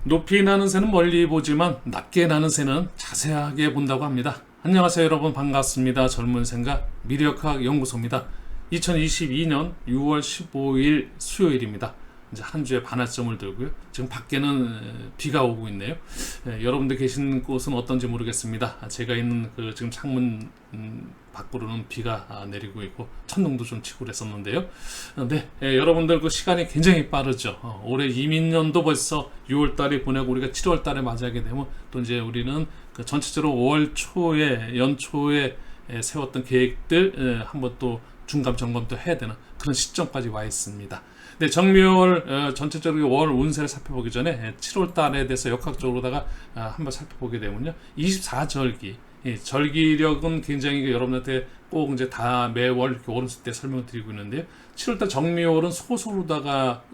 높이 나는 새는 멀리 보지만 낮게 나는 새는 자세하게 본다고 합니다. 안녕하세요 여러분, 반갑습니다. 젊은 생각 미래역학 연구소입니다. 2022년 6월 15일 수요일입니다. 이제 한 주의 반환점을 들고요. 지금 밖에는 비가 오고 있네요. 여러분들 계신 곳은 어떤지 모르겠습니다. 제가 있는 지금 창문 밖으로는 비가 내리고 있고 천둥도 좀 치고 그랬었는데요. 네, 여러분들 그 시간이 굉장히 빠르죠. 올해 이민년도 벌써 6월달이 보내고 우리가 7월달에 맞이하게 되면 또 이제 우리는 그 전체적으로 5월 초에 연초에 세웠던 계획들 한번 또 중간 점검도 해야 되는 그런 시점까지 와 있습니다. 네, 정미월 전체적으로 월 운세를 살펴보기 전에 7월 달에 대해서 역학적으로다가 한번 살펴보게 되면요. 24절기 절기력은 굉장히 여러분한테 꼭 이제 다 매월 이렇게 오른수 때 설명을 드리고 있는데요. 7월달 정미월은 소소로다가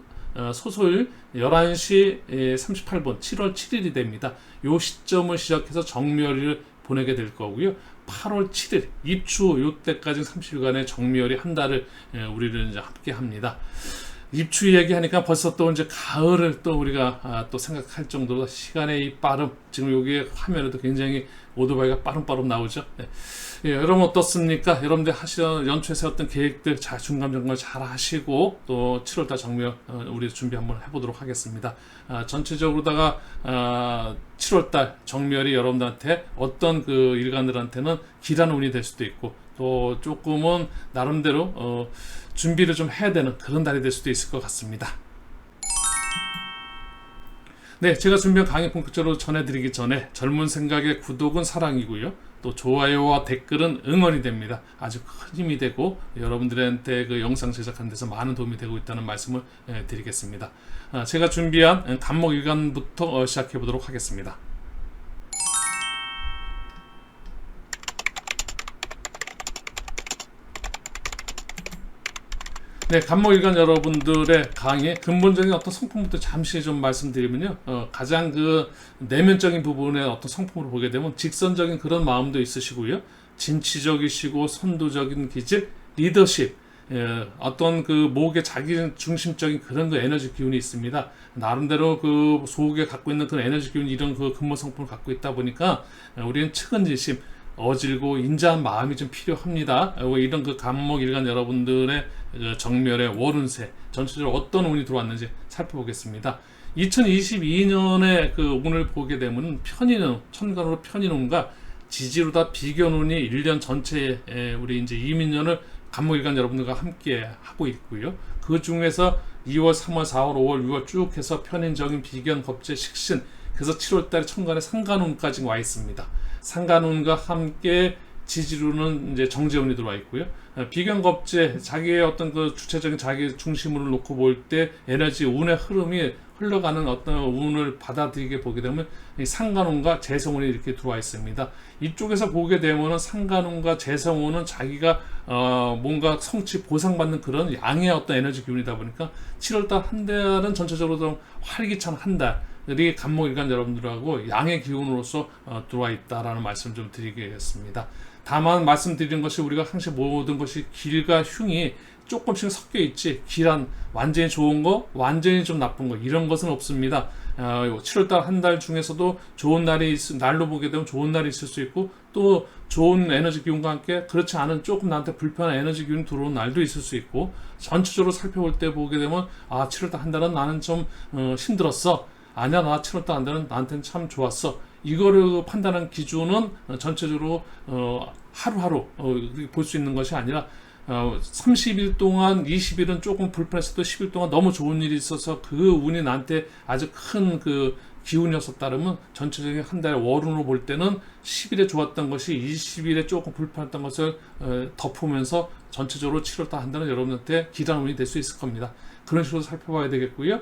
소소일 11시 38분 7월 7일이 됩니다. 요 시점을 시작해서 정미월을 보내게 될 거고요. 8월 7일 입추 요때까지 30일간의 정미월이 한 달을 우리를 이제 함께 합니다. 입추 얘기하니까 벌써 또 이제 가을을 또 우리가 또 생각할 정도로 시간의 이 빠름, 지금 여기 화면에도 굉장히 오토바이가 빠름빠름 나오죠. 네. 여러분 어떻습니까? 여러분들 연초에 세웠던 계획들 잘 중간 점검 잘 하시고 또 7월달 정면 우리 준비 한번 해보도록 하겠습니다. 전체적으로다가 7월달 정멸이 여러분들한테 어떤 그 일간들한테는 길한 운이 될 수도 있고 또 조금은 나름대로 준비를 좀 해야 되는 그런 달이 될 수도 있을 것 같습니다. 네, 제가 준비한 강의 본격적으로 전해드리기 전에 젊은 생각의 구독은 사랑이고요. 또 좋아요와 댓글은 응원이 됩니다. 아주 큰 힘이 되고 여러분들한테 그 영상 제작하는 데서 많은 도움이 되고 있다는 말씀을 드리겠습니다. 제가 준비한 간목일간부터 시작해 보도록 하겠습니다. 네, 간목일간 여러분들의 강의 근본적인 어떤 성품부터 잠시 좀 말씀드리면요. 가장 그 내면적인 부분의 어떤 성품으로 보게 되면 직선적인 그런 마음도 있으시고요. 진취적이시고 선도적인 기질, 리더십, 어떤 그 목에 자기 중심적인 그런 그 에너지 기운이 있습니다. 나름대로 그 속에 갖고 있는 그런 에너지 기운, 이런 그 근본 성품을 갖고 있다 보니까 우리는 측은지심, 어질고 인자한 마음이 좀 필요합니다. 이런 그 간목일간 여러분들의 정멸의 월운세 전체적으로 어떤 운이 들어왔는지 살펴보겠습니다. 2022년에 그 운을 보게 되면 편인운, 천간으로 편인운과 지지로다 비견운이 1년 전체에 우리 이제 이민년을 간목일간 여러분들과 함께 하고 있고요. 그 중에서 2월, 3월, 4월, 5월, 6월 쭉 해서 편인적인 비견, 겁재, 식신, 그래서 7월달에 천간에 상간운까지 와 있습니다. 상간운과 함께 지지로는 이제 정제운이 들어와 있고요. 비견겁재, 자기의 어떤 그 주체적인 자기 중심을 놓고 볼 때 에너지, 운의 흐름이 흘러가는 어떤 운을 받아들이게 보게 되면 이 상간운과 재성운이 이렇게 들어와 있습니다. 이쪽에서 보게 되면은 상간운과 재성운은 자기가 뭔가 성취 보상받는 그런 양의 어떤 에너지 기운이다 보니까 7월달 한 달은 전체적으로 좀 활기찬 한 달. 이 간목일간 여러분들하고 양의 기운으로서 들어와 있다라는 말씀 좀 드리겠습니다. 다만 말씀드리는 것이 우리가 항상 모든 것이 길과 흉이 조금씩 섞여 있지 길한 완전히 좋은 거, 완전히 좀 나쁜 거 이런 것은 없습니다. 7월달 한 달 중에서도 좋은 날로 보게 되면 좋은 날이 있을 수 있고 또 좋은 에너지 기운과 함께 그렇지 않은 조금 나한테 불편한 에너지 기운이 들어오는 날도 있을 수 있고 전체적으로 살펴볼 때 보게 되면 7월달 한 달은 나는 좀 힘들었어. 아니야, 나 7월달 한 달은 나한테는 참 좋았어. 이거를 판단한 기준은 전체적으로 하루하루 볼 수 있는 것이 아니라 30일 동안 20일은 조금 불편했어도 10일 동안 너무 좋은 일이 있어서 그 운이 나한테 아주 큰 그 기운이었었다면 전체적인 한 달 월운으로 볼 때는 10일에 좋았던 것이 20일에 조금 불편했던 것을 덮으면서 전체적으로 7월달 한 달은 여러분한테 길한 운이 될 수 있을 겁니다. 그런 식으로 살펴봐야 되겠고요.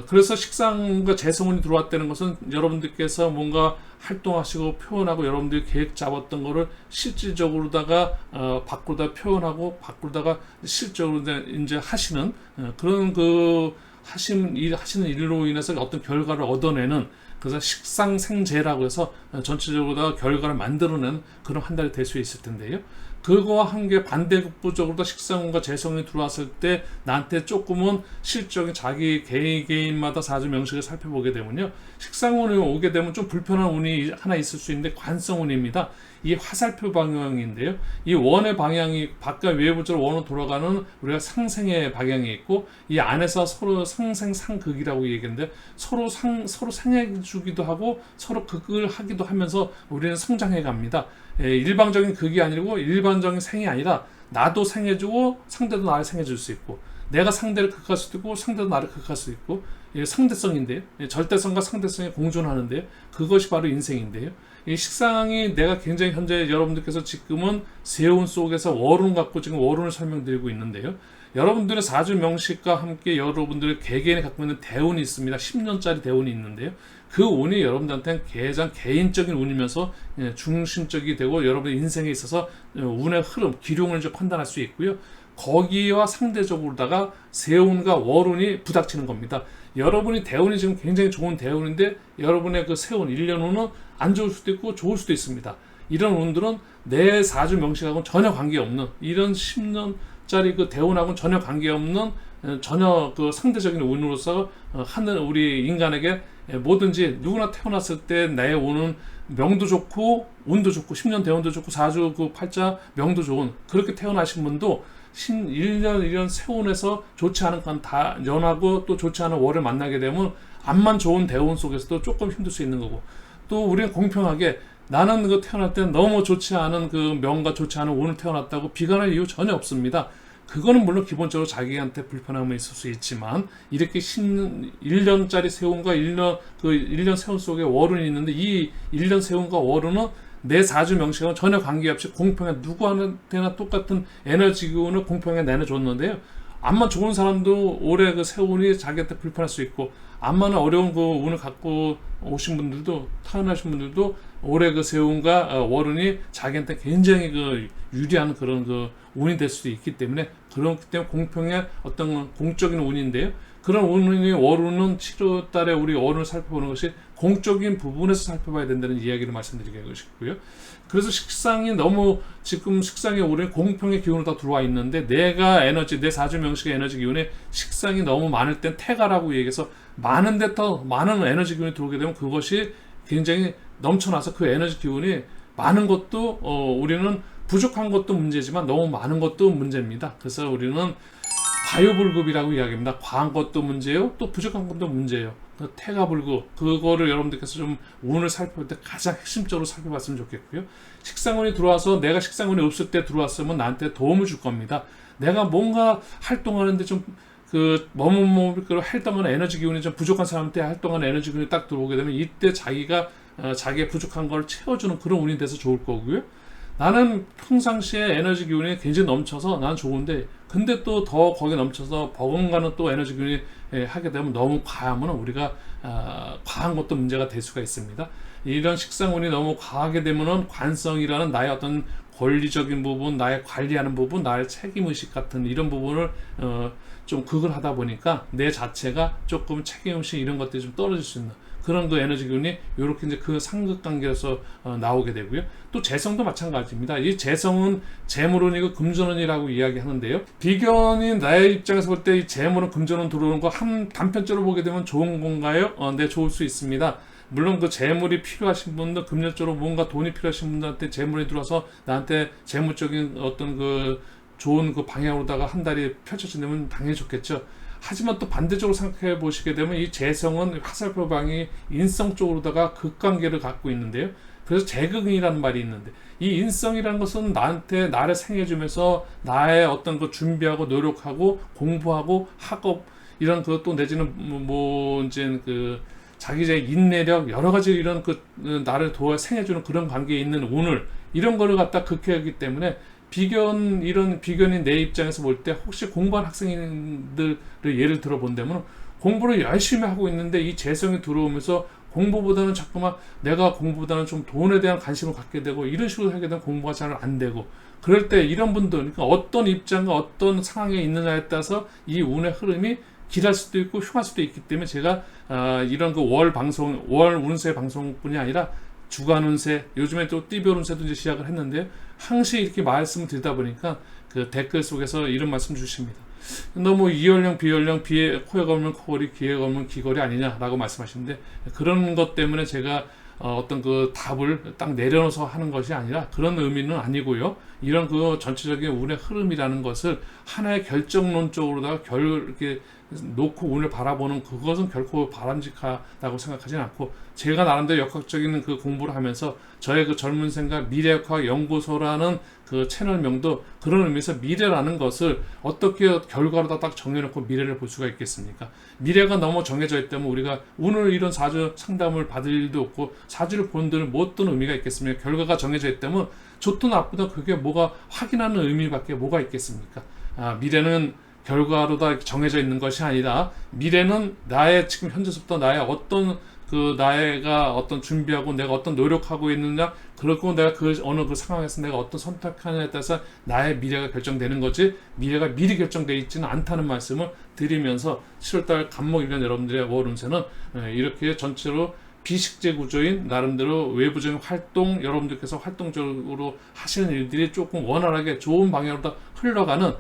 그래서 식상과 재성운이 들어왔다는 것은 여러분들께서 뭔가 활동하시고 표현하고 여러분들이 계획 잡았던 거를 실질적으로다가 밖으로다 표현하고 밖으로다가 실적으로 이제 하시는 그런 그 하시는 일로 인해서 어떤 결과를 얻어내는, 그래서 식상생재라고 해서 전체적으로 다 결과를 만들어내는 그런 한 달이 될 수 있을 텐데요. 그거와 한게 반대급부적으로 식상운과 재성운이 들어왔을 때 나한테 조금은 실적인 자기 개인마다 사주 명식을 살펴보게 되면요, 식상운이 오게 되면 좀 불편한 운이 하나 있을 수 있는데 관성운입니다. 이 화살표 방향인데요, 이 원의 방향이 바깥 외부적으로 원으로 돌아가는 우리가 상생의 방향이 있고, 이 안에서 서로 상생상극이라고 얘기하는데 서로 상해 주기도 하고 서로 극을 하기도 하면서 우리는 성장해 갑니다. 일방적인 극이 아니고 일반적인 생이 아니라 나도 생해주고 상대도 나를 생해줄 수 있고, 내가 상대를 극할 수도 있고 상대도 나를 극할 수 있고, 상대성인데요, 절대성과 상대성이 공존하는데요, 그것이 바로 인생인데요. 이 식상이 내가 굉장히 현재 여러분들께서 지금은 세운 속에서 월운 갖고 지금 월운을 설명드리고 있는데요, 여러분들의 사주 명식과 함께 여러분들의 개개인이 갖고 있는 대운이 있습니다. 10년짜리 대운이 있는데요, 그 운이 여러분들한테는 가장 개인적인 운이면서 중심적이 되고 여러분의 인생에 있어서 운의 흐름, 기룡을 이제 판단할 수 있고요. 거기와 상대적으로다가 세운과 월운이 부닥치는 겁니다. 여러분이 대운이 지금 굉장히 좋은 대운인데 여러분의 그 세운 1년 운은 안 좋을 수도 있고 좋을 수도 있습니다. 이런 운들은 내 사주 명식하고는 전혀 관계없는, 이런 10년짜리 그 대운하고는 전혀 관계없는 전혀 그 상대적인 운으로서 하는 우리 인간에게 뭐든지 누구나 태어났을 때 내 운은 명도 좋고 운도 좋고 10년 대운도 좋고 사주 그 팔자 명도 좋은, 그렇게 태어나신 분도 1년 세운에서 좋지 않은 건 다 연하고 또 좋지 않은 월을 만나게 되면 암만 좋은 대운 속에서도 조금 힘들 수 있는 거고, 또 우리는 공평하게 나는 그 태어날 때 너무 좋지 않은 그 명과 좋지 않은 운을 태어났다고 비관할 이유 전혀 없습니다. 그거는 물론 기본적으로 자기한테 불편함이 있을 수 있지만, 이렇게 1년짜리 세운과 1년 세운 속에 월운이 있는데 이 1년 세운과 월운은 내 사주 명식과는 전혀 관계없이 공평해 누구한테나 똑같은 에너지 기운을 공평하게 내려줬는데요, 암만 좋은 사람도 올해 그 세운이 자기한테 불편할 수 있고, 암만 어려운 그 운을 갖고 오신 분들도, 타고나신 분들도 올해 그 세운과 월운이 자기한테 굉장히 그 유리한 그런 그 운이 될 수도 있기 때문에, 그렇기 때문에 공평의 어떤 공적인 운인데요, 그런 운이 월운은 7월달에 우리 월운을 살펴보는 것이 공적인 부분에서 살펴봐야 된다는 이야기를 말씀드리고 싶고요. 그래서 식상이 너무 지금 식상이 올해 공평의 기운으로 다 들어와 있는데, 내가 에너지, 내 사주 명식의 에너지 기운에 식상이 너무 많을 땐 태가라고 얘기해서 많은데 더 많은 에너지 기운이 들어오게 되면 그것이 굉장히 넘쳐나서 그 에너지 기운이 많은 것도 우리는 부족한 것도 문제지만 너무 많은 것도 문제입니다. 그래서 우리는 과유불급이라고 이야기합니다. 과한 것도 문제예요, 또 부족한 것도 문제예요. 태가불급, 그거를 여러분들께서 좀 운을 살펴볼 때 가장 핵심적으로 살펴봤으면 좋겠고요. 식상운이 들어와서 내가 식상운이 없을 때 들어왔으면 나한테 도움을 줄 겁니다. 내가 뭔가 활동하는데 좀 머뭇머뭇 활동하는 에너지 기운이 좀 부족한 사람한테 활동하는 에너지 기운이 딱 들어오게 되면 이때 자기가 자기의 부족한 걸 채워주는 그런 운이 돼서 좋을 거고요. 나는 평상시에 에너지 기운이 굉장히 넘쳐서 난 좋은데, 근데 또 더 거기에 넘쳐서 버금가는 또 에너지 기운이 하게 되면 너무 과하면 우리가 과한 것도 문제가 될 수가 있습니다. 이런 식상운이 너무 과하게 되면은 관성이라는 나의 어떤 권리적인 부분, 나의 관리하는 부분, 나의 책임의식 같은 이런 부분을 좀 극을 하다 보니까 내 자체가 조금 책임의식 이런 것들이 좀 떨어질 수 있는 그런 그 에너지 기운이 이렇게 이제 그 상극관계에서 나오게 되고요. 또 재성도 마찬가지입니다. 이 재성은 재물운이고 금전운이라고 이야기하는데요, 비견이 나의 입장에서 볼 때 이 재물운, 금전운 들어오는 거 한 단편적으로 보게 되면 좋은 건가요? 네, 좋을 수 있습니다. 물론 그 재물이 필요하신 분들, 금전적으로 뭔가 돈이 필요하신 분들한테 재물이 들어와서 나한테 재물적인 어떤 그 좋은 그 방향으로다가 한 달이 펼쳐진다면 당연히 좋겠죠. 하지만 또 반대적으로 생각해 보시게 되면 이 재성은 화살표방이 인성 쪽으로다가 극관계를 갖고 있는데요. 그래서 재극이라는 말이 있는데, 이 인성이라는 것은 나를 생해주면서 나의 어떤 그 준비하고 노력하고 공부하고 학업 이런 그것도 내지는 이제 그 자기의 인내력 여러 가지 이런 그 나를 생해주는 그런 관계에 있는 운을, 이런 거를 갖다 극해하기 때문에 이런 비견이 내 입장에서 볼 때 혹시 공부한 학생들을 예를 들어 본다면 공부를 열심히 하고 있는데 이 재성이 들어오면서 공부보다는 자꾸만 내가 공부보다는 좀 돈에 대한 관심을 갖게 되고 이런 식으로 하게 되면 공부가 잘 안 되고, 그럴 때 이런 분들, 그러니까 어떤 입장과 어떤 상황에 있느냐에 따라서 이 운의 흐름이 길할 수도 있고 흉할 수도 있기 때문에 제가 이런 그 월 운세 방송뿐이 아니라 주간 운세, 요즘에 또 띠별 운세도 이제 시작을 했는데요. 항시 이렇게 말씀을 드리다 보니까 그 댓글 속에서 이런 말씀 주십니다. 너무 이열령 비열령 코에 걸면 코걸이 귀에 걸면 귀걸이 아니냐라고 말씀하시는데, 그런 것 때문에 제가 어떤 그 답을 딱 내려놓아서 하는 것이 아니라 그런 의미는 아니고요. 이런 그 전체적인 운의 흐름이라는 것을 하나의 결정론적으로다가 이렇게 놓고 운을 바라보는 그것은 결코 바람직하다고 생각하지는 않고, 제가 나름대로 역학적인 그 공부를 하면서 저의 그 젊은 생각 미래역학 연구소라는 그 채널명도 그런 의미에서 미래라는 것을 어떻게 결과로 딱 정해놓고 미래를 볼 수가 있겠습니까? 미래가 너무 정해져 있다면 우리가 오늘 이런 사주 상담을 받을 일도 없고 사주를 보는 데는 뭐 어떤 의미가 있겠습니까? 결과가 정해져 있다면 좋든 나쁘든 그게 뭐가 확인하는 의미밖에 뭐가 있겠습니까? 미래는 결과로 다 정해져 있는 것이 아니라, 미래는 나의 지금 현재부터 나의 어떤 나가 어떤 준비하고 내가 어떤 노력하고 있느냐, 그렇고 내가 그 어느 그 상황에서 내가 어떤 선택하느냐에 따라서 나의 미래가 결정되는 거지, 미래가 미리 결정되어 있지는 않다는 말씀을 드리면서 7월달 간목일간 여러분들의 월 운세는 이렇게 전체로 비식재 구조인 나름대로 외부적인 활동, 여러분들께서 활동적으로 하시는 일들이 조금 원활하게 좋은 방향으로 다 흘러가는,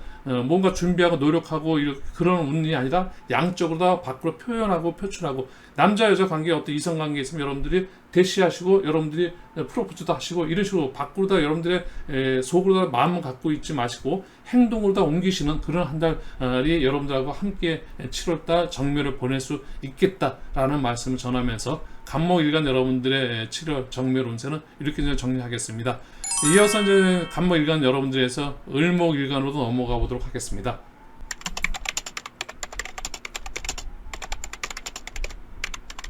뭔가 준비하고 노력하고 그런 운이 아니라 양쪽으로 다 밖으로 표현하고 표출하고, 남자 여자 관계 어떤 이성 관계 있으면 여러분들이 대시하시고 여러분들이 프로포즈도 하시고 이런 식으로 밖으로 다 여러분들의 속으로 다 마음을 갖고 있지 마시고 행동으로 다 옮기시는 그런 한 달이 여러분들하고 함께 7월달 정묘를 보낼 수 있겠다라는 말씀을 전하면서 간목일간 여러분들의 7월 정묘 운세는 이렇게 정리하겠습니다. 이어서 이제 간목일간 여러분들에서 을목일간으로 넘어가 보도록 하겠습니다.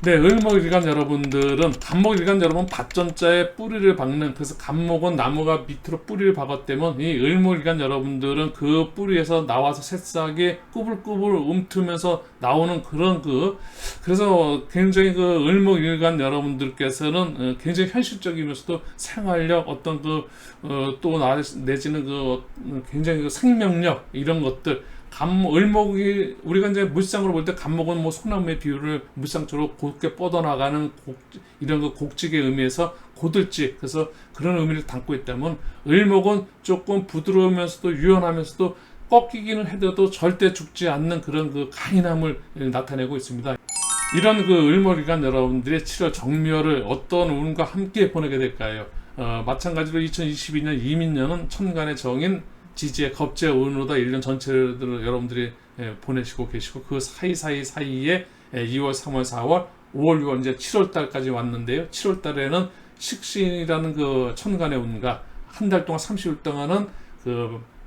네, 을목일간 여러분들은, 간목일간 여러분 밭전자에 뿌리를 박는, 그래서 간목은 나무가 밑으로 뿌리를 박았다면 이 을목일간 여러분들은 그 뿌리에서 나와서 새싹이 꾸불꾸불 움트면서 나오는 그런 그래서 굉장히 그 을목일간 여러분들께서는 굉장히 현실적이면서도 생활력, 어떤 또 내지는 굉장히 생명력, 이런 것들, 을목이 우리가 이제 물상으로 볼 때 간목은 뭐 소나무의 비율을 물상처럼 곱게 뻗어나가는 이런 곡직의 의미에서 고들직, 그래서 그런 의미를 담고 있다면, 을목은 조금 부드러우면서도 유연하면서도 꺾이기는 해도 절대 죽지 않는 그런 강인함을 나타내고 있습니다. 이런 을목일간 여러분들의 7월 정묘를 어떤 운과 함께 보내게 될까요? 마찬가지로 2022년 이민년은 천간의 정인 지지의 겁재 운으로다 1년 전체를 여러분들이 보내시고 계시고, 그 사이에 2월, 3월, 4월, 5월, 6월 이제 7월 달까지 왔는데요. 7월 달에는 식신이라는 천간의 운과 한 달 동안 30일 동안은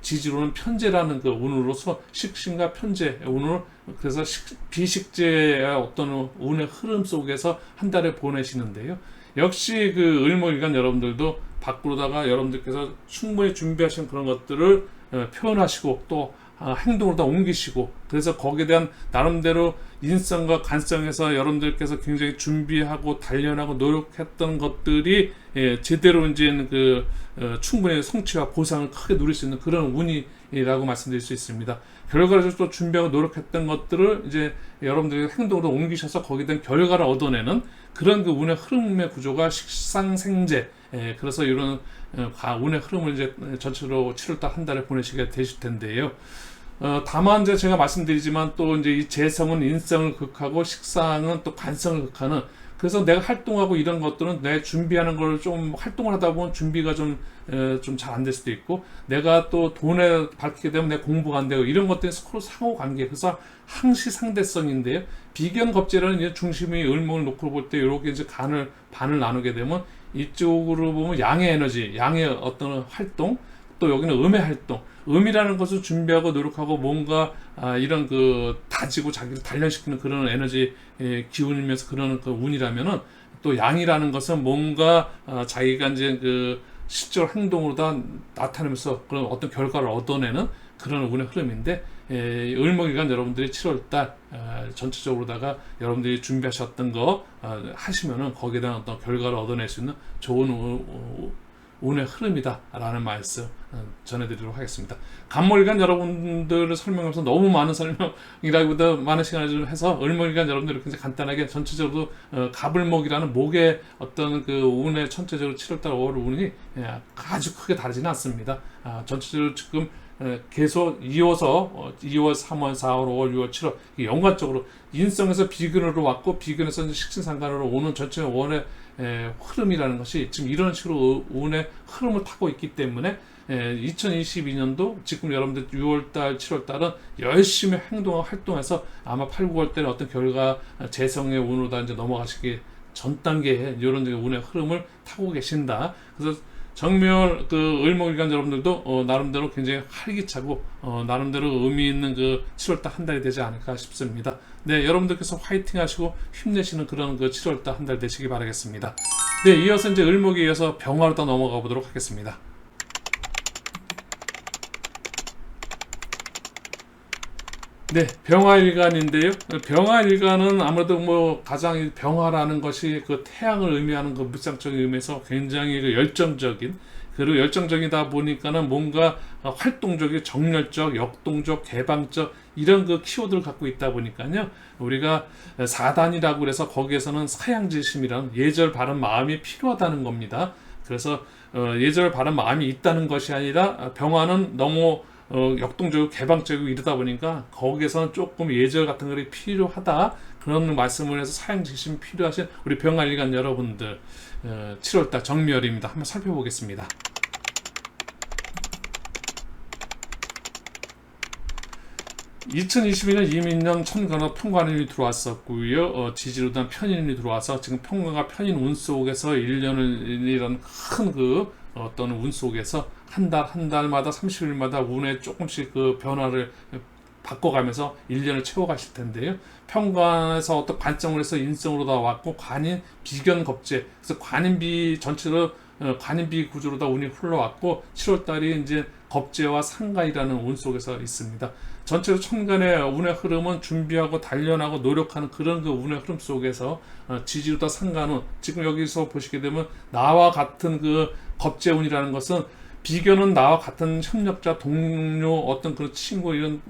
지지로는 편재라는 운으로서 식신과 편재 운을, 그래서 비식재의 어떤 운의 흐름 속에서 한 달을 보내시는데요. 역시 을목일간 여러분들도 밖으로다가 여러분들께서 충분히 준비하신 그런 것들을 표현하시고 또 행동으로 다 옮기시고, 그래서 거기에 대한 나름대로 인성과 간성에서 여러분들께서 굉장히 준비하고 단련하고 노력했던 것들이 제대로 이제 충분히 성취와 보상을 크게 누릴 수 있는 그런 운이라고 말씀드릴 수 있습니다. 결과적으로 또 준비하고 노력했던 것들을 이제 여러분들이 행동으로 옮기셔서 거기에 대한 결과를 얻어내는 그런 운의 흐름의 구조가 식상생재, 그래서 이런 운의 흐름을 이제 전체로 7월달 한 달에 보내시게 되실 텐데요. 다만 이제 제가 말씀드리지만 또 이제 이 재성은 인성을 극하고 식상은 또 관성을 극하는, 그래서 내가 활동하고 이런 것들은 내 준비하는 걸 좀 활동을 하다 보면 준비가 좀 잘 안 될 수도 있고, 내가 또 돈에 밝히게 되면 내 공부가 안 되고, 이런 것들이 서로 상호 관계, 그래서 항시 상대성인데요. 비견겁재라는 이제 중심이 을목을 놓고 볼 때 이렇게 이제 반을 나누게 되면, 이쪽으로 보면 양의 에너지, 양의 어떤 활동, 또 여기는 음의 활동, 음이라는 것을 준비하고 노력하고 뭔가 이런 다지고 자기를 단련시키는 그런 에너지 기운이면서 그런 운이라면은, 또 양이라는 것은 뭔가 자기가 이제 실제로 행동으로 다 나타내면서 그런 어떤 결과를 얻어내는 그런 운의 흐름인데, 을목일간 여러분들이 7월달 전체적으로다가 여러분들이 준비하셨던 거 하시면은 거기에 대한 어떤 결과를 얻어낼 수 있는 좋은 운의 흐름이다라는 말씀 전해드리도록 하겠습니다. 간mol일간 여러분들을 설명하면서 너무 많은 설명이라기보다 많은 시간을 좀 해서 을목일간 여러분들이 굉장히 간단하게 전체적으로 갑을목이라는 목의 어떤 그 운의 전체적으로 7월달 5월 운이 아주 크게 다르지는 않습니다. 전체적으로 지금 계속 이어서 2월, 3월, 4월, 5월, 6월, 7월 연관적으로 인성에서 비근으로 왔고 비근에서 이제 식신상간으로 오는 전체 원의 흐름이라는 것이 지금 이런 식으로 운의 흐름을 타고 있기 때문에 2022년도 지금 여러분들 6월달, 7월달은 열심히 활동해서 아마 8, 9월 때는 어떤 결과 재성의 운으로 다 이제 넘어가시기 전 단계에 이런 운의 흐름을 타고 계신다. 그래서 정묘 그 을목일간 여러분들도 나름대로 굉장히 활기차고 나름대로 의미 있는 그 7월달 한 달이 되지 않을까 싶습니다. 네, 여러분들께서 화이팅 하시고 힘내시는 그런 그 7월달 한 달 되시기 바라겠습니다. 네, 이어서 이제 을목에 이어서 병화로 또 넘어가 보도록 하겠습니다. 네, 병화일간인데요. 병화일간은 아무래도 뭐 가장 병화라는 것이 그 태양을 의미하는 그 물상적인 의미에서 굉장히 그 열정적인, 그리고 열정적이다 보니까는 뭔가 활동적이고 정열적, 역동적, 개방적 이런 그 키워드를 갖고 있다 보니까요. 우리가 사단이라고 그래서 거기에서는 사양지심이란 예절 바른 마음이 필요하다는 겁니다. 그래서 예절 바른 마음이 있다는 것이 아니라 병화는 너무 역동적이고 개방적이고 이러다 보니까 거기에서는 조금 예절 같은 것이 필요하다, 그런 말씀을 해서 사양지심이 필요하신 우리 병화일간 여러분들 7월달 정묘일입니다. 한번 살펴보겠습니다. (2022년) 이민년 천간으로 평관운이 들어왔었고요. 지지로단 편인운이 들어와서 지금 평관과 편인 운 속에서 1년이라는 큰 그 어떤 운 속에서 한 달마다 30일마다 운에 조금씩 그 변화를 바꿔가면서 1년을 채워가실 텐데요. 평관에서 어떤 관점을 해서 인성으로 다 왔고, 관인 비견 겁재, 그래서 관인비 전체로 관인비 구조로 다 운이 흘러왔고, 7월달이 이제 겁재와 상가이라는 운 속에서 있습니다. 전체로 천간의 운의 흐름은 준비하고 단련하고 노력하는 그런 그 운의 흐름 속에서 지지로다 상간운, 지금 여기서 보시게 되면 나와 같은 그 겁재운이라는 것은 비견은 나와 같은 협력자, 동료, 어떤 그런 친구 이런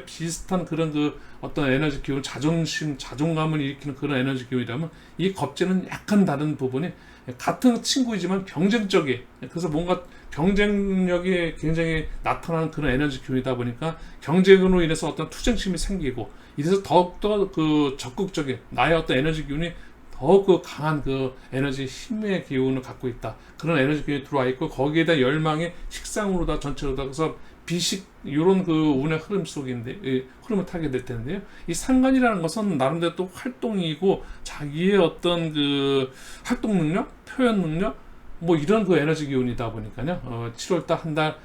비슷한 그런 그 어떤 에너지 기운, 자존심, 자존감을 일으키는 그런 에너지 기운이라면, 이 겁재는 약간 다른 부분이 같은 친구이지만 경쟁적이, 그래서 뭔가 경쟁력이 굉장히 나타나는 그런 에너지 기운이다 보니까 경쟁으로 인해서 어떤 투쟁심이 생기고, 이래서 더욱더 그 적극적인 나의 어떤 에너지 기운이 더욱 그 강한 그 에너지 힘의 기운을 갖고 있다. 그런 에너지 기운이 들어와 있고, 거기에다 열망이 식상으로 다 전체로 다, 그래서 비식 이런 그 운의 흐름 속인데 흐름을 타게 될 텐데요. 이 상관이라는 것은 나름대로 또 활동이고 자기의 어떤 그 활동 능력, 표현 능력, 뭐 이런 그 에너지 기운이다 보니까요. 7월달 한 달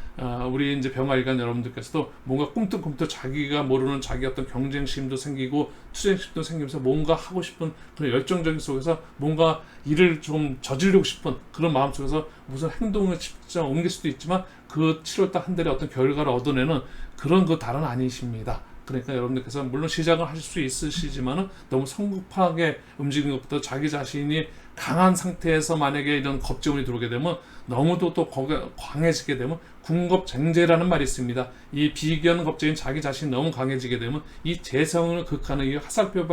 우리 이제 병화일간 여러분들께서도 뭔가 꿈틀꿈틀 자기가 모르는 자기 어떤 경쟁심도 생기고 투쟁심도 생기면서 뭔가 하고 싶은 그런 열정적인 속에서 뭔가 일을 좀 저지르고 싶은 그런 마음 속에서 무슨 행동을 직접 옮길 수도 있지만, 그 7월달 한 달에 어떤 결과를 얻어내는 그런 그 달은 아니십니다. 그러니까 여러분들께서 물론 시작을 하실 수 있으시지만은 너무 성급하게 움직이는 것보다 자기 자신이 강한 상태에서 만약에 이런 겁재운이 들어오게 되면 너무도 또 강해지게 되면 궁겁쟁재라는 말이 있습니다. 이 비견 겁재인 자기 자신이 너무 강해지게 되면 이 재성을 극하는 이 화살표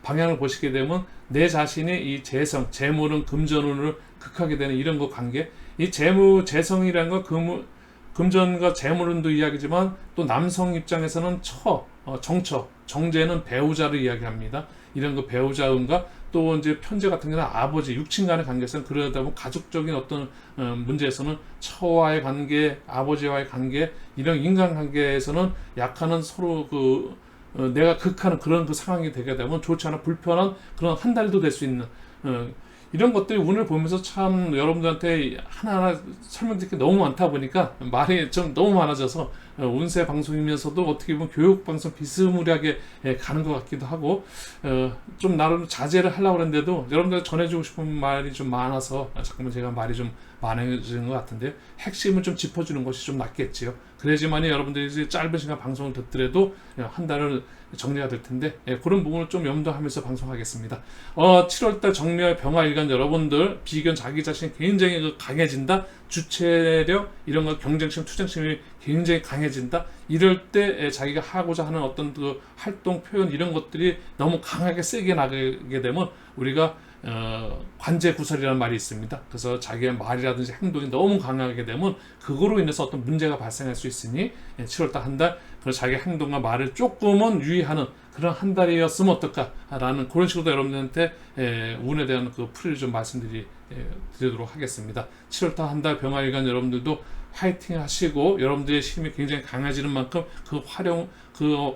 방향을 보시게 되면 내 자신이 이 재성, 재물은 금전운을 극하게 되는 이런 거 관계, 이 재성이라는 건 금전과 재물운도 이야기지만 또 남성 입장에서는 정처, 정제는 배우자를 이야기합니다. 이런 그 배우자운과 또 이제 편제 같은 경우는 아버지, 육친 간의 관계에서는, 그러다 보면 가족적인 어떤 문제에서는 처와의 관계, 아버지와의 관계, 이런 인간관계에서는 약간은 서로 내가 극하는 그런 그 상황이 되게 되면 좋지 않아 불편한 그런 한 달도 될 수 있는 이런 것들이 운을 보면서 참 여러분들한테 하나하나 설명드릴 게 너무 많다 보니까 말이 좀 너무 많아져서 운세 방송이면서도 어떻게 보면 교육 방송 비스무리하게 가는 것 같기도 하고, 좀 나름 자제를 하려고 했는데도 여러분들 전해주고 싶은 말이 좀 많아서 잠깐만 제가 말이 좀 많아지는 것 같은데, 핵심을 좀 짚어주는 것이 좀 낫겠지요. 그래야지만이 여러분들이 짧은 시간 방송을 듣더라도 한 달을 정리가 될 텐데 그런 부분을 좀 염두하면서 방송하겠습니다. 7월달 정묘 병화일간 여러분들 비견 자기 자신 굉장히 강해진다. 주체력 이런 거 경쟁심 투쟁심이 굉장히 강해진다. 이럴 때 자기가 하고자 하는 어떤 그 활동 표현 이런 것들이 너무 강하게 세게 나가게 되면 우리가 관제구설이라는 말이 있습니다. 그래서 자기의 말이라든지 행동이 너무 강하게 되면 그거로 인해서 어떤 문제가 발생할 수 있으니 7월달 한 달 자기 행동과 말을 조금은 유의하는 그런 한 달이었으면 어떨까라는 그런 식으로 여러분들한테 운에 대한 그 풀이를 좀 말씀드리도록 하겠습니다. 7월달 한 달 병화일간 여러분들도 화이팅 하시고 여러분들의 힘이 굉장히 강해지는 만큼 그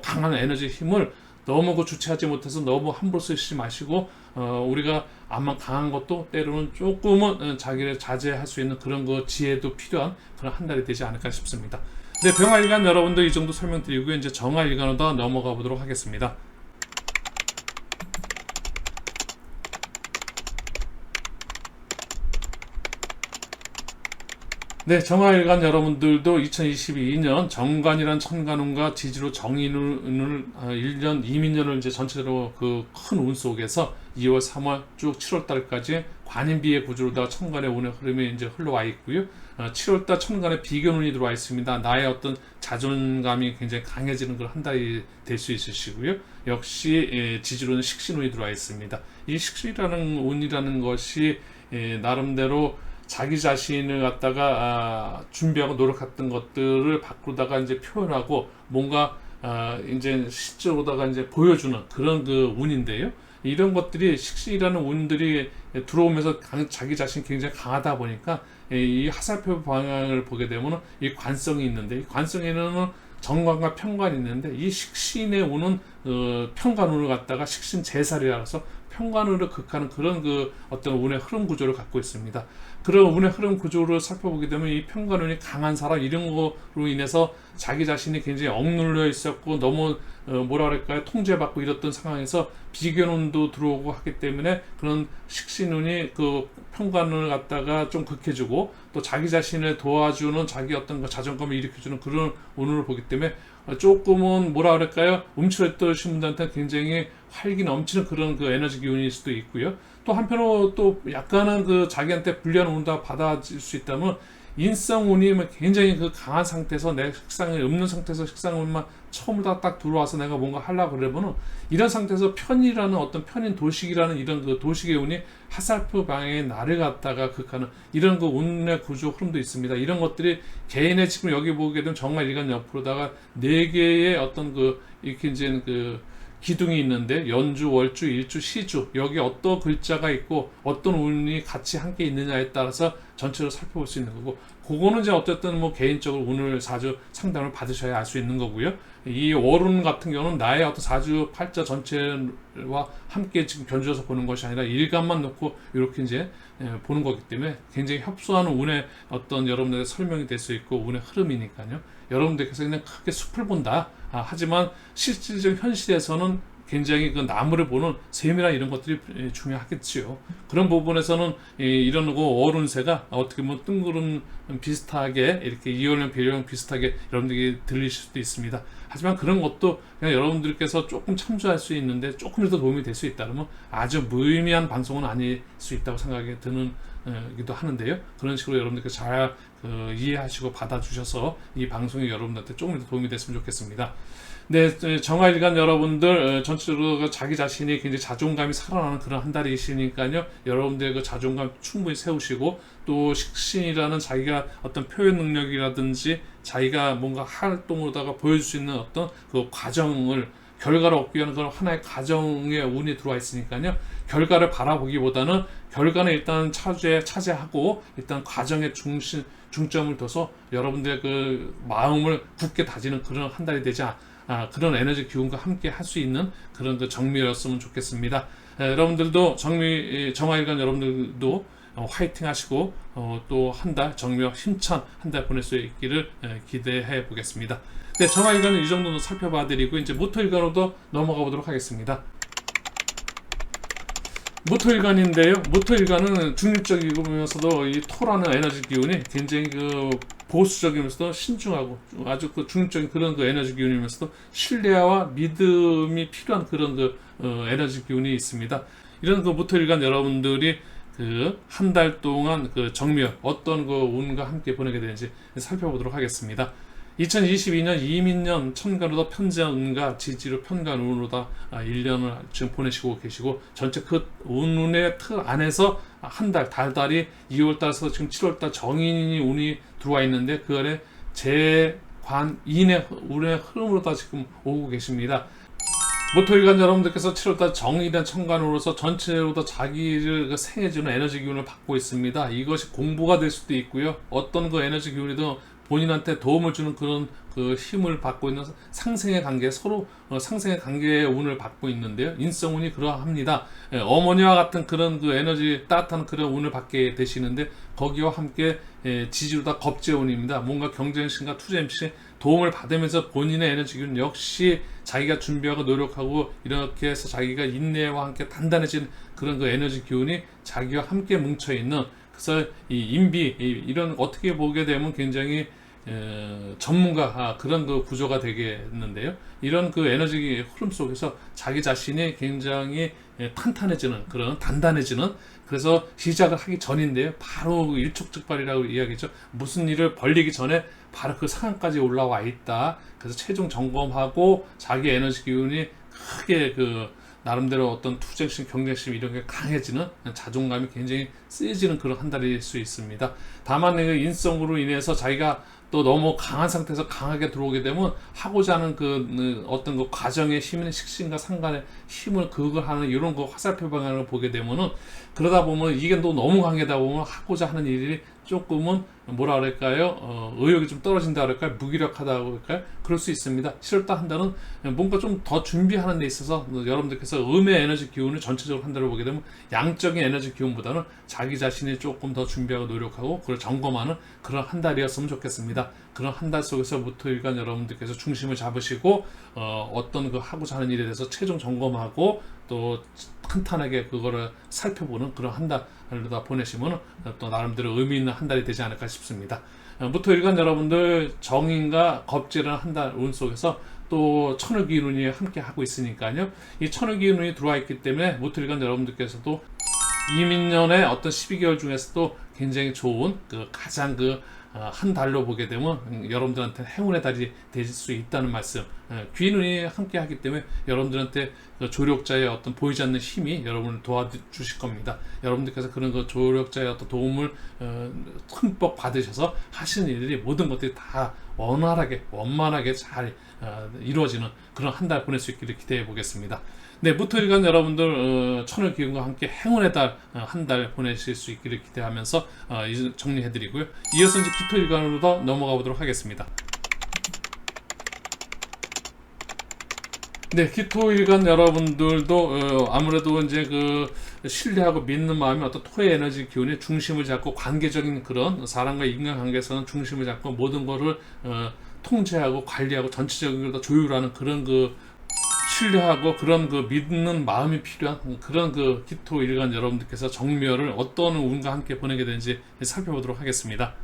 강한 에너지 힘을 너무 주체하지 못해서 너무 함부로 쓰시지 마시고 우리가 암만 강한 것도 때로는 조금은 자기를 자제할 수 있는 그런 거 지혜도 필요한 그런 한 달이 되지 않을까 싶습니다. 네, 병화일간 여러분들 이 정도 설명드리고 이제 정화일간으로 넘어가 보도록 하겠습니다. 네, 정화일간 여러분들도 2022년 정관이란 천간운과 지지로 정인운을 1년, 이민년을 이제 전체적으로 그 큰 운 속에서 2월, 3월 쭉 7월달까지 관인비의 구조로다가 천간의 운의 흐름이 이제 흘러와 있고요. 7월달 천간에 비견운이 들어와 있습니다. 나의 어떤 자존감이 굉장히 강해지는 그런 한 달이 될 수 있으시고요. 역시 지지로는 식신운이 들어와 있습니다. 이 식신이라는 운이라는 것이 나름대로 자기 자신을 갖다가 준비하고 노력했던 것들을 밖으로다가 이제 표현하고 뭔가 이제 실제로다가 이제 보여주는 그런 그 운인데요. 이런 것들이 식신이라는 운들이 들어오면서 자기 자신이 굉장히 강하다 보니까 이 화살표 방향을 보게 되면 이 관성이 있는데 이 관성에는 정관과 편관이 있는데 이 식신의 운은 편관운을 갖다가 식신 제살이라 해서 편관운을 극하는 그런 그 어떤 운의 흐름 구조를 갖고 있습니다. 그런 운의 흐름 구조를 살펴보게 되면 이 편관운이 강한 사람 이런 거로 인해서 자기 자신이 굉장히 억눌려 있었고 너무 뭐라 그럴까요 통제받고 이랬던 상황에서 비견운도 들어오고 하기 때문에 그런 식신운이 그 편관운을 갖다가 좀 극해주고 또 자기 자신을 도와주는 자기 어떤 그 자존감을 일으켜주는 그런 운을 보기 때문에 조금은 뭐라 그럴까요 움츠렸던 분들한테 굉장히 활기 넘치는 그런 그 에너지 기운일 수도 있고요. 또 한편으로 또 약간은 그 자기한테 불리한 운도 받아질 수 있다면 인성운이 굉장히 그 강한 상태에서 내 식상이 없는 상태에서 식상운만 처음부터 딱 들어와서 내가 뭔가 하려고 그러면은 이런 상태에서 편이라는 어떤 편인 도식이라는 이런 그 도식의 운이 화살표 방향의 나를 갖다가 극하는 이런 그 운의 구조 흐름도 있습니다. 이런 것들이 개인의 지금 여기 보게 되면 정말 일간 옆으로다가 4개의 어떤 그 이렇게 이제 그 기둥이 있는데 연주, 월주, 일주, 시주 여기 어떤 글자가 있고 어떤 운이 같이 함께 있느냐에 따라서 전체로 살펴볼 수 있는 거고 그거는 이제 어쨌든 뭐 개인적으로 운을 사주 상담을 받으셔야 알 수 있는 거고요. 이 월운 같은 경우는 나의 어떤 사주 팔자 전체와 함께 지금 견주어서 보는 것이 아니라 일간만 놓고 이렇게 이제 보는 거기 때문에 굉장히 협소한 운의 어떤 여러분들의 설명이 될 수 있고 운의 흐름이니까요. 여러분들께서 그냥 크게 숲을 본다. 하지만 실질적 현실에서는 굉장히 그 나무를 보는 셈이나 이런 것들이 중요하겠지요. 그런 부분에서는 이런 거 월운세가 어떻게 보면 뜬구름 비슷하게 이렇게 이월령 배령 비슷하게 여러분들이 들리실 수도 있습니다. 하지만 그런 것도 그냥 여러분들께서 조금 참조할 수 있는데 조금이라도 도움이 될 수 있다면 아주 무의미한 방송은 아닐 수 있다고 생각이 드는 기도 하는데요. 그런 식으로 여러분들께서 잘 이해하시고 받아주셔서 이 방송이 여러분들한테 조금 더 도움이 됐으면 좋겠습니다. 네, 정화일간 여러분들 전체적으로 자기 자신이 굉장히 자존감이 살아나는 그런 한 달이시니까요. 여러분들의 그 자존감 충분히 세우시고 또 식신이라는 자기가 어떤 표현 능력이라든지 자기가 뭔가 활동으로다가 보여줄 수 있는 어떤 그 과정을 결과를 얻기 위한 그런 하나의 과정에 운이 들어와 있으니까요. 결과를 바라보기보다는 결과는 일단 차지하고 일단 과정에 중점을 둬서 여러분들의 그 마음을 굳게 다지는 그런 한 달이 되지 그런 에너지 기운과 함께 할 수 있는 그런 그 정미였으면 좋겠습니다. 여러분들도 정화일간 여러분들도 화이팅 하시고 또 한 달 정묘 힘찬 한 달 보낼 수 있기를 기대해 보겠습니다. 네, 정화일간은 이 정도는 살펴봐 드리고 이제 모토일간으로도 넘어가 보도록 하겠습니다. 무토일간인데요. 무토일간은 중립적이면서도 이 토라는 에너지 기운이 굉장히 그 보수적이면서도 신중하고 아주 그 중립적인 그런 그 에너지 기운이면서도 신뢰와 믿음이 필요한 그런 그 에너지 기운이 있습니다. 이런 그 무토일간 여러분들이 그 한 달 동안 그 정묘 어떤 그 운과 함께 보내게 되는지 살펴보도록 하겠습니다. 2022년 이민년 천간으로다 편재운과 지지로 편간운으로다 1년을 지금 보내시고 계시고 전체 그 운의 틀 안에서 한 달, 달달이 2월달에서 지금 7월달 정인이 운이 들어와 있는데 그 안에 재관인의 운의 흐름으로다 지금 오고 계십니다. 모토일간 여러분들께서 7월달 정의된 천간으로서 전체로 다 자기를 그 생해주는 에너지 기운을 받고 있습니다. 이것이 공부가 될 수도 있고요. 어떤 그 에너지 기운이든 본인한테 도움을 주는 그런 그 힘을 받고 있는 상생의 관계, 서로 상생의 관계의 운을 받고 있는데요. 인성운이 그러합니다. 어머니와 같은 그런 그 에너지 따뜻한 그런 운을 받게 되시는데 거기와 함께 지지로다 겁재운입니다. 뭔가 경쟁심과 투쟁심 도움을 받으면서 본인의 에너지 기운 역시 자기가 준비하고 노력하고 이렇게 해서 자기가 인내와 함께 단단해진 그런 그 에너지 기운이 자기와 함께 뭉쳐 있는, 그래서 이 인비 이런 어떻게 보게 되면 굉장히 전문가 그런 그 구조가 되겠는데요. 이런 그 에너지 흐름 속에서 자기 자신이 굉장히 탄탄해지는 그런 단단해지는, 그래서 시작을 하기 전인데요. 바로 일촉즉발이라고 이야기했죠. 무슨 일을 벌리기 전에 바로 그 상황까지 올라와 있다. 그래서 최종 점검하고 자기 에너지 기운이 크게 그 나름대로 어떤 투쟁심, 경쟁심 이런 게 강해지는, 자존감이 굉장히 세지는 그런 한 달일 수 있습니다. 다만 그 인성으로 인해서 자기가 또 너무 강한 상태에서 강하게 들어오게 되면 하고자 하는 그 어떤 그 과정의 힘의 식신과 상관의 힘을 그걸 하는 이런 거 화살표 방향을 보게 되면은, 그러다 보면 이게 또 너무 강하다 보면 하고자 하는 일이 조금은 뭐라 그럴까요? 의욕이 좀 떨어진다 그럴까요? 무기력하다고 그럴까요? 그럴 수 있습니다. 7월달 한 달은 뭔가 좀 더 준비하는 데 있어서 여러분들께서 음의 에너지 기운을 전체적으로 한 달을 보게 되면 양적인 에너지 기운보다는 자기 자신이 조금 더 준비하고 노력하고 그걸 점검하는 그런 한 달이었으면 좋겠습니다. 그런 한 달 속에서 무토일간 여러분들께서 중심을 잡으시고 어떤 그 하고자 하는 일에 대해서 최종 점검하고 또 탄탄하게 그거를 살펴보는 그런 한 달을 다 보내시면 또 나름대로 의미 있는 한 달이 되지 않을까 싶습니다. 무토일간 여러분들 정인과 겁재라는 한 달 운 속에서 또 천을기운이 함께 하고 있으니까요. 이 천을기운이 들어와 있기 때문에 무토일간 여러분들께서도 이민년의 어떤 12개월 중에서도 굉장히 좋은 그 가장 그 한 달로 보게 되면 여러분들한테 행운의 달이 될 수 있다는 말씀. 귀인운이 함께 하기 때문에 여러분들한테 그 조력자의 어떤 보이지 않는 힘이 여러분을 도와주실 겁니다. 여러분들께서 그런 그 조력자의 어떤 도움을 흠뻑 받으셔서 하시는 일들이 모든 것들이 다 원활하게 원만하게 잘 이루어지는 그런 한 달 보낼 수 있기를 기대해 보겠습니다. 네, 무토일간 여러분들 천을 기운과 함께 행운의 달 한 달 보내실 수 있기를 기대하면서 정리해드리고요. 이어서 이제 기토일간으로 더 넘어가 보도록 하겠습니다. 네, 기토일간 여러분들도 아무래도 이제 그 신뢰하고 믿는 마음이 어떤 토의 에너지 기운의 중심을 잡고 관계적인 그런 사람과 인간관계에서는 중심을 잡고 모든 거를 통제하고 관리하고 전체적인 걸 다 조율하는 그런 그 신뢰하고 그런 그 믿는 마음이 필요한 그런 그 기토일간 여러분들께서 정묘를 어떤 운과 함께 보내게 되는지 살펴보도록 하겠습니다.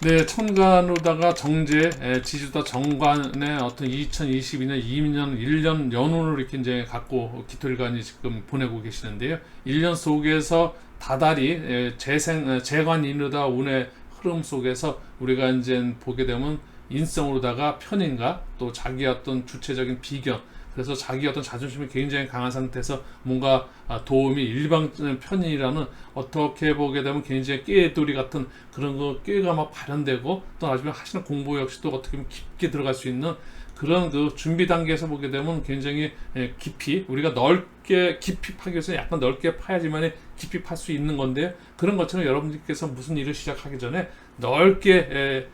네, 천간으로다가 정제, 지주다 정관의 어떤 2022년, 2년, 1년 연운을 이렇게 이제 갖고 기토일간이 지금 보내고 계시는데요. 1년 속에서 다달이 재관인으로다 운의 흐름 속에서 우리가 이제 보게 되면 인성으로다가 편인과 또 자기 어떤 주체적인 비견, 그래서 자기 어떤 자존심이 굉장히 강한 상태에서 뭔가 도움이 일방 편인이라는 어떻게 보게 되면 굉장히 꾀돌이 같은 그런 거 꾀가 막 발현되고 또 나중에 하시는 공부 역시 또 어떻게 보면 깊게 들어갈 수 있는 그런 그 준비 단계에서 보게 되면 굉장히 깊이 우리가 넓게 깊이 파기 위해서 약간 넓게 파야지만 깊이 팔 수 있는 건데요. 그런 것처럼 여러분들께서 무슨 일을 시작하기 전에 넓게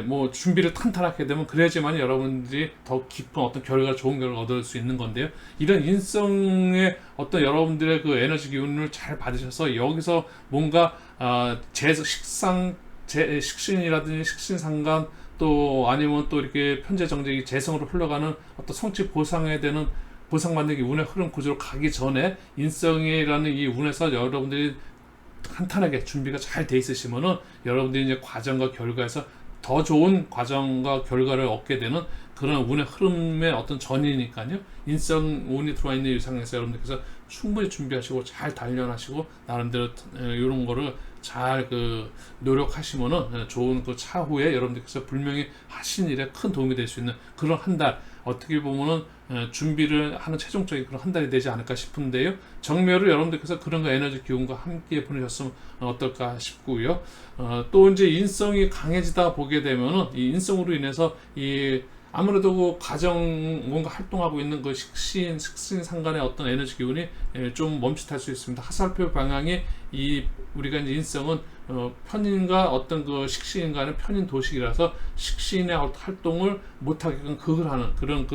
뭐 준비를 탄탄하게 되면 그래야지만 여러분들이 더 깊은 어떤 결과, 좋은 결과를 얻을 수 있는 건데요. 이런 인성의 어떤 여러분들의 그 에너지 기운을 잘 받으셔서 여기서 뭔가 식신이라든지 식신상관 또 아니면 또 이렇게 편재 정직이 재성으로 흘러가는 어떤 성취 보상에 되는 보상받는 게 운의 흐름 구조로 가기 전에 인성이라는 이 운에서 여러분들이 탄탄하게 준비가 잘 돼 있으시면은 여러분들이 이제 과정과 결과에서 더 좋은 과정과 결과를 얻게 되는 그런 운의 흐름의 어떤 전이니까요. 인성 운이 들어와 있는 이 상황에서 여러분들께서 충분히 준비하시고 잘 단련하시고 나름대로 이런 거를 잘 노력하시면은 좋은 그 차후에 여러분들께서 분명히 하신 일에 큰 도움이 될 수 있는 그런 한 달, 어떻게 보면은 준비를 하는 최종적인 그런 한 달이 되지 않을까 싶은데요. 정묘를 여러분들께서 그런 거 에너지 기운과 함께 보내셨으면 어떨까 싶고요. 또 이제 인성이 강해지다 보게 되면은 이 인성으로 인해서 아무래도 그 가정 뭔가 활동하고 있는 그 식신 상간의 어떤 에너지 기운이 좀 멈칫할 수 있습니다. 화살표 방향이 우리가 이제 인성은 편인과 어떤 그 식신인가는 편인 도식이라서 식신의 활동을 못하게끔 그걸 하는 그런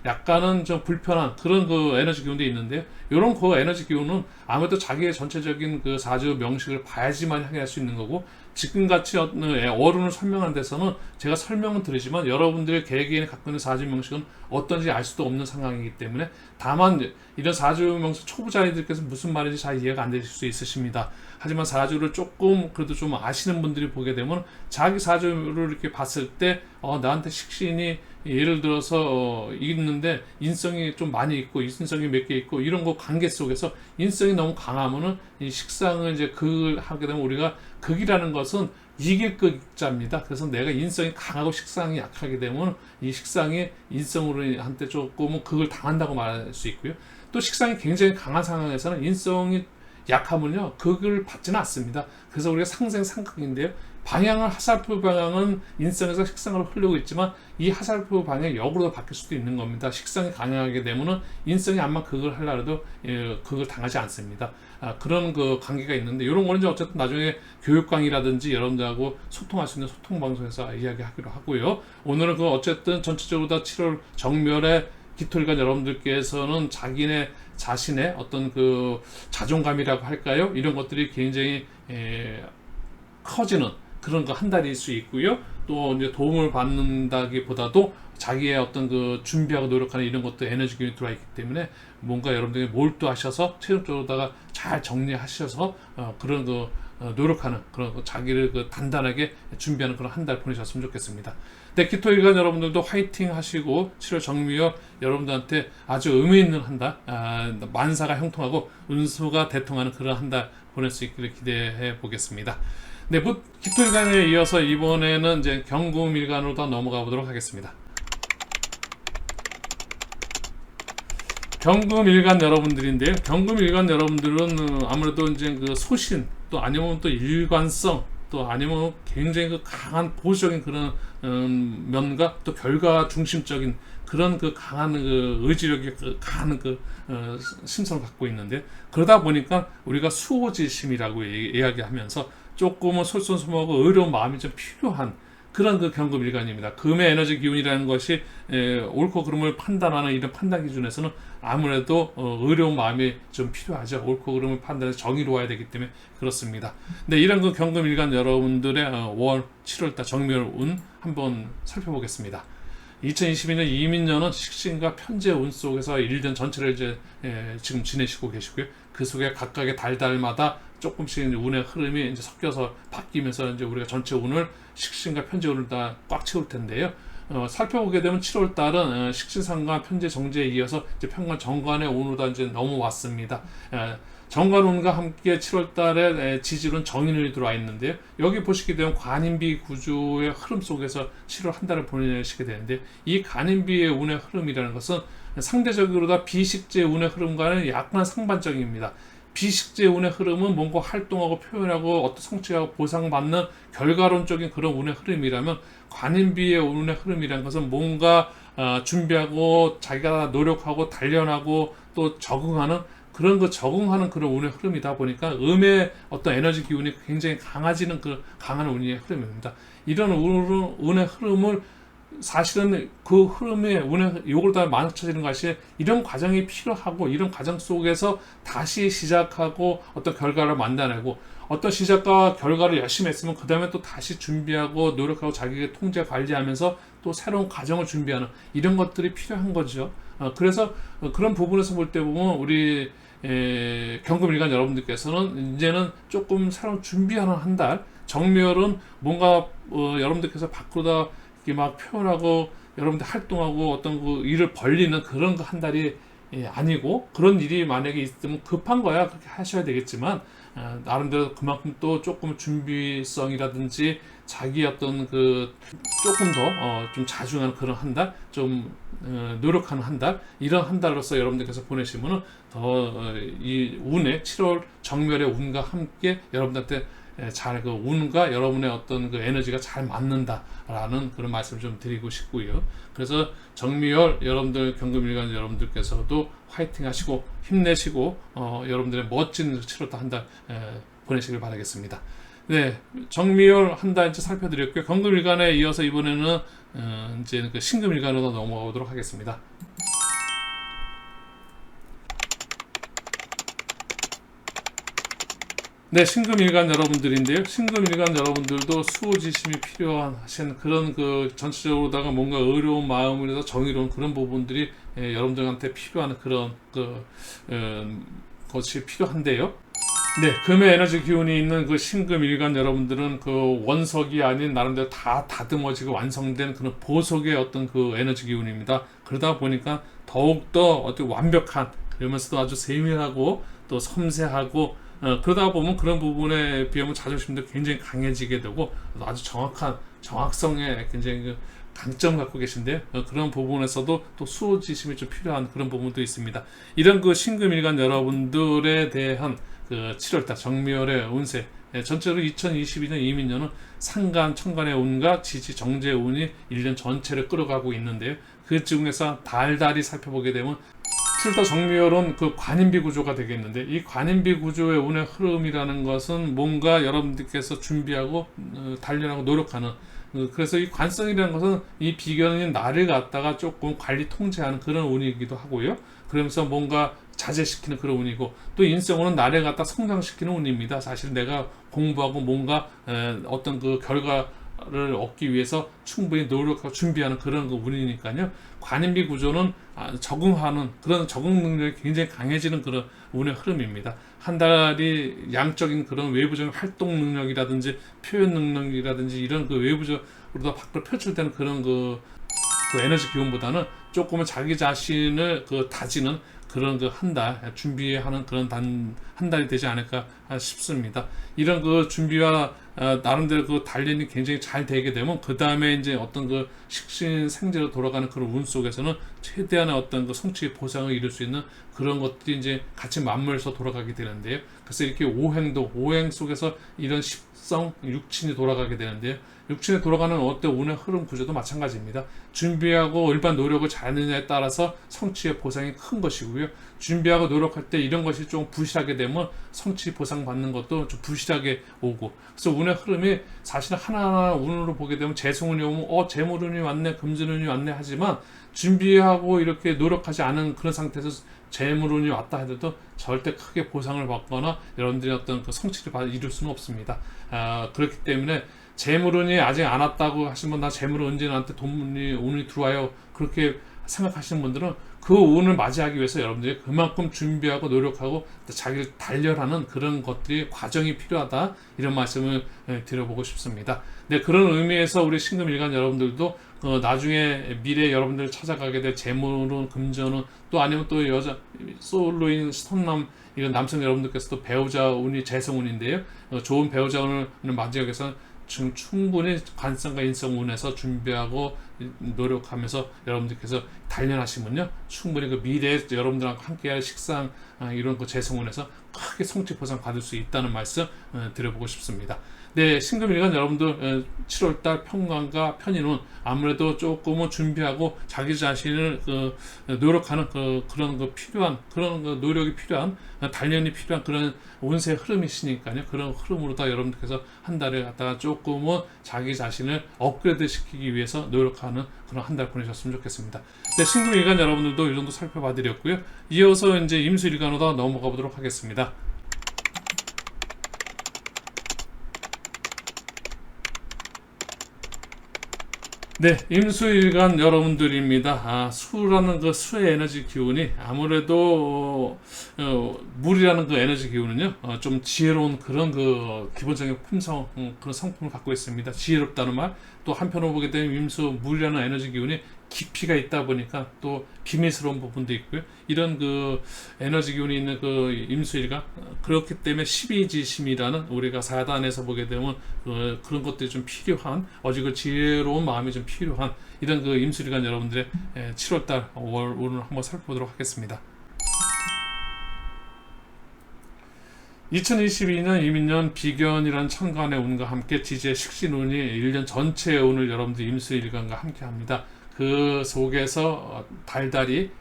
약간은 좀 불편한 그런 에너지 기운도 있는데요. 이런 에너지 기운은 아무래도 자기의 전체적인 사주 명식을 봐야지만 향할 수 있는 거고, 지금같이 어른을 설명하는 데서는 제가 설명은 드리지만 여러분들의 개개인이 갖고 있는 사주 명식은 어떤지 알 수도 없는 상황이기 때문에, 다만 이런 사주 명식 초보자들께서 무슨 말인지 잘 이해가 안 되실 수 있으십니다. 하지만 사주를 조금 그래도 좀 아시는 분들이 보게 되면 자기 사주를 이렇게 봤을 때 나한테 식신이 예를 들어서 있는데 인성이 좀 많이 있고 인성이 몇 개 있고 이런 관계 속에서 인성이 너무 강하면은 이 식상을 이제 극을 하게 되면, 우리가 극이라는 것은 이길 극자입니다. 그래서 내가 인성이 강하고 식상이 약하게 되면 이 식상이 인성으로 한테 조금은 극을 당한다고 말할 수 있고요. 또 식상이 굉장히 강한 상황에서는 인성이 약하면요 극을 받지는 않습니다. 그래서 우리가 상생상극인데요, 방향은 화살표 방향은 인성에서 식상으로 흐르고 있지만 이 화살표 방향이 역으로 바뀔 수도 있는 겁니다. 식상이 강하게 되면은 인성이 암만 극을 하려도 극을 당하지 않습니다. 그런 관계가 있는데, 이런 거는 이제 어쨌든 나중에 교육 강의라든지 여러분들하고 소통할 수 있는 소통 방송에서 이야기하기로 하고요. 오늘은 어쨌든 전체적으로 다 7월 정멸의 기토일간 여러분들께서는 자신의 어떤 자존감이라고 할까요? 이런 것들이 굉장히 커지는 그런 한 달일 수 있고요. 또 이제 도움을 받는다기보다도 자기의 어떤 준비하고 노력하는 이런 것도 에너지 기운이 들어와 있기 때문에 뭔가 여러분들이 몰두하셔서 최종적으로다가 잘 정리하셔서 그런 노력하는 그런 자기를 단단하게 준비하는 그런 한 달 보내셨으면 좋겠습니다. 네, 기토일간 여러분들도 화이팅 하시고 7월 정미월 여러분들한테 아주 의미 있는 한 달, 만사가 형통하고 운수가 대통하는 그런 한 달 보낼 수 있기를 기대해 보겠습니다. 네, 기토일간에 이어서 이번에는 이제 경금일간으로 더 넘어가 보도록 하겠습니다. 경금일간 여러분들인데요. 경금일간 여러분들은 아무래도 이제 소신, 또 아니면 또 일관성, 또 아니면 굉장히 강한 보수적인 그런 면과 또 결과 중심적인 그런 강한 의지력이 강한 심성을 갖고 있는데, 그러다 보니까 우리가 수호지심이라고 이야기하면서 조금은 솔선수범하고 의로운 마음이 좀 필요한 그런 경금일간입니다. 금의 에너지 기운이라는 것이 옳고 그름을 판단하는 이런 판단 기준에서는 아무래도 의로운 마음이 좀 필요하죠. 옳고 그름을 판단해서 정의로워야 되기 때문에 그렇습니다. 네, 이런 경금일간 여러분들의 5월 7월달 정묘운 한번 살펴보겠습니다. 2022년 이민년은 식신과 편재 운 속에서 1년 전체를 이제 지금 지내시고 계시고요. 그 속에 각각의 달마다 조금씩 운의 흐름이 이제 섞여서 바뀌면서 이제 우리가 전체 운을 식신과 편재 운을 다 꽉 채울 텐데요. 살펴보게 되면 7월 달은 식신상과 편재 정제에 이어서 이제 평관 정관의 운으로 다 이제 넘어왔습니다. 정관운과 함께 7월 달에 지지론 정인운이 들어와 있는데요. 여기 보시게 되면 관인비 구조의 흐름 속에서 7월 한 달을 보내시게 되는데, 이 관인비의 운의 흐름이라는 것은 상대적으로 다 비식재 운의 흐름과는 약간 상반적입니다. 비식재 운의 흐름은 뭔가 활동하고 표현하고 어떤 성취하고 보상받는 결과론적인 그런 운의 흐름이라면, 관인비의 운의 흐름이라는 것은 뭔가 준비하고 자기가 노력하고 단련하고 또 적응하는 적응하는 그런 운의 흐름이다 보니까 음의 어떤 에너지 기운이 굉장히 강해지는 강한 운의 흐름입니다. 이런 운의 흐름을 사실은 그 흐름에 요걸 다 맞춰지는 것이 이런 과정이 필요하고, 이런 과정 속에서 다시 시작하고 어떤 결과를 만들어내고, 어떤 시작과 결과를 열심히 했으면 그 다음에 또 다시 준비하고 노력하고 자기의 통제 관리하면서 또 새로운 과정을 준비하는 이런 것들이 필요한 거죠. 그래서 그런 부분에서 볼 때 보면 우리 경금일간 여러분들께서는 이제는 조금 새로운 준비하는 한 달, 정묘월은 뭔가 여러분들께서 밖으로다 이렇게 막 표현하고 여러분들 활동하고 어떤 그 일을 벌리는 그런 한 달이 아니고, 그런 일이 만약에 있으면 급한 거야 그렇게 하셔야 되겠지만, 나름대로 그만큼 또 조금 준비성이라든지 자기 어떤 그 조금 더 좀 자중하는 그런 한 달, 좀 노력하는 한 달, 이런 한 달로서 여러분들께서 보내시면은 더 이 운의 7월 정멸의 운과 함께 여러분들한테 잘 그 운과 여러분의 어떤 그 에너지가 잘 맞는다라는 그런 말씀을 좀 드리고 싶고요. 그래서 정미월 여러분들 경금일간 여러분들께서도 화이팅 하시고 힘내시고 여러분들의 멋진 7월 한 달 보내시길 바라겠습니다. 네, 정미월 한 달 이제 살펴드렸고요. 경금일간에 이어서 이번에는 이제 그 신금일간으로 넘어가 보도록 하겠습니다. 네, 신금일간 여러분들인데요. 신금일간 여러분들도 수호지심이 필요하신 그런 그 전체적으로다가 뭔가 의로운 마음으로서 정의로운 그런 부분들이 여러분들한테 필요한 그런 것이 필요한데요. 네, 금의 에너지 기운이 있는 그 신금일간 여러분들은 그 원석이 아닌 나름대로 다 다듬어지고 완성된 그런 보석의 어떤 그 에너지 기운입니다. 그러다 보니까 더욱더 어떤 완벽한, 그러면서도 아주 세밀하고 또 섬세하고 그러다 보면 그런 부분에 비하면 자존심도 굉장히 강해지게 되고 아주 정확한 정확성에 굉장히 그 강점 갖고 계신데요. 그런 부분에서도 또 수호지심이 좀 필요한 그런 부분도 있습니다. 이런 그 신금일간 여러분들에 대한 그 7월달 정묘월의 운세, 전체로 2022년 이민년은 상간, 천간의 운과 지지, 정제의 운이 1년 전체를 끌어가고 있는데요. 그 중에서 달달이 살펴보게 되면 7월 정묘월은 그 관인비 구조가 되겠는데, 이 관인비 구조의 운의 흐름이라는 것은 뭔가 여러분들께서 준비하고 단련하고 노력하는, 그래서 이 관성이라는 것은 이 비견인 나를 갖다가 조금 관리 통제하는 그런 운이기도 하고요. 그러면서 뭔가 자제시키는 그런 운이고, 또 인성운은 나를 갖다 성장시키는 운입니다. 사실 내가 공부하고 뭔가 어떤 그 결과를 얻기 위해서 충분히 노력하고 준비하는 그런 그 운이니까요. 관인비 구조는 적응하는 그런 적응 능력이 굉장히 강해지는 그런 운의 흐름입니다. 한 달이 양적인 그런 외부적인 활동 능력이라든지 표현 능력이라든지 이런 그 외부적으로 밖으로 표출되는 그런 그 에너지 기운보다는 조금은 자기 자신을 그 다지는 그런 그 한 달 준비하는 그런 한 달이 되지 않을까 싶습니다. 이런 그 준비와 나름대로 그 단련이 굉장히 잘 되게 되면 그 다음에 이제 어떤 그 식신생재로 돌아가는 그런 운 속에서는 최대한의 어떤 그 성취 보상을 이룰 수 있는 그런 것들이 이제 같이 맞물려서 돌아가게 되는데요. 그래서 이렇게 오행 속에서 이런 십성 육친이 돌아가게 되는데요. 육친에 돌아가는 어떤 운의 흐름 구조도 마찬가지입니다. 준비하고 일반 노력을 잘하느냐에 따라서 성취의 보상이 큰 것이고요. 준비하고 노력할 때 이런 것이 좀 부실하게 되면 성취 보상 받는 것도 좀 부실하게 오고, 그래서 운의 흐름이 사실 하나하나 운으로 보게 되면 재성운이 오면 재물운이 왔네, 금전운이 왔네 하지만 준비하고 이렇게 노력하지 않은 그런 상태에서 재물운이 왔다 해도 절대 크게 보상을 받거나 여러분들이 어떤 그 성취를 이룰 수는 없습니다. 그렇기 때문에 재물운이 아직 안 왔다고 하시면 나 재물은 언제 나한테 운이 들어와요 그렇게 생각하시는 분들은 그 운을 맞이하기 위해서 여러분들이 그만큼 준비하고 노력하고 자기를 단련하는 그런 것들이 과정이 필요하다, 이런 말씀을 드려보고 싶습니다. 네, 그런 의미에서 우리 신금일간 여러분들도 나중에 미래 여러분들 찾아가게 될 재물운, 금전운, 또 아니면 또 여자 솔로인 스톤남 이런 남성 여러분들께서도 배우자 운이 재성운인데요. 좋은 배우자 운을 맞이하기 위해서는 충분히 관성과 인성운에서 준비하고 노력하면서 여러분들께서 단련하시면요, 충분히 그 미래에 여러분들하고 함께할 식상 이런 그 재성운에서 크게 성취 보상 받을 수 있다는 말씀 드려보고 싶습니다. 네, 신금일간 여러분들 7월달 평관과 편인운 아무래도 조금은 준비하고 자기 자신을 노력하는 그런 필요한 그런 노력이 필요한 단련이 필요한 그런 운세 흐름이시니까요. 그런 흐름으로 다 여러분들께서 한 달을 갖다가 조금은 자기 자신을 업그레이드 시키기 위해서 노력하는 그런 한 달 보내셨으면 좋겠습니다. 네, 신금일간 여러분들도 이 정도 살펴봐 드렸고요. 이어서 이제 임수일간으로 넘어가 보도록 하겠습니다. 네, 임수일간 여러분들입니다. 수라는 그 수의 에너지 기운이 아무래도 물이라는 그 에너지 기운은요, 좀 지혜로운 그런 그 기본적인 품성, 그런 성품을 갖고 있습니다. 지혜롭다는 말, 또 한편으로 보게 되면 임수 물이라는 에너지 기운이 깊이가 있다 보니까 또 비밀스러운 부분도 있고요. 이런 그 에너지 기운이 있는 그 임수일간, 그렇기 때문에 12지심이라는 우리가 사단에서 보게 되면 그런 것들이 좀 필요한, 어지그 지혜로운 마음이 좀 필요한 이런 그 임수일간 여러분들의 7월달 오늘 한번 살펴보도록 하겠습니다. 2022년 이민년 비견이라는 천간의 운과 함께 지지의 식신운이 1년 전체의 운을 여러분들 임수일간과 함께 합니다. 그 속에서 달달이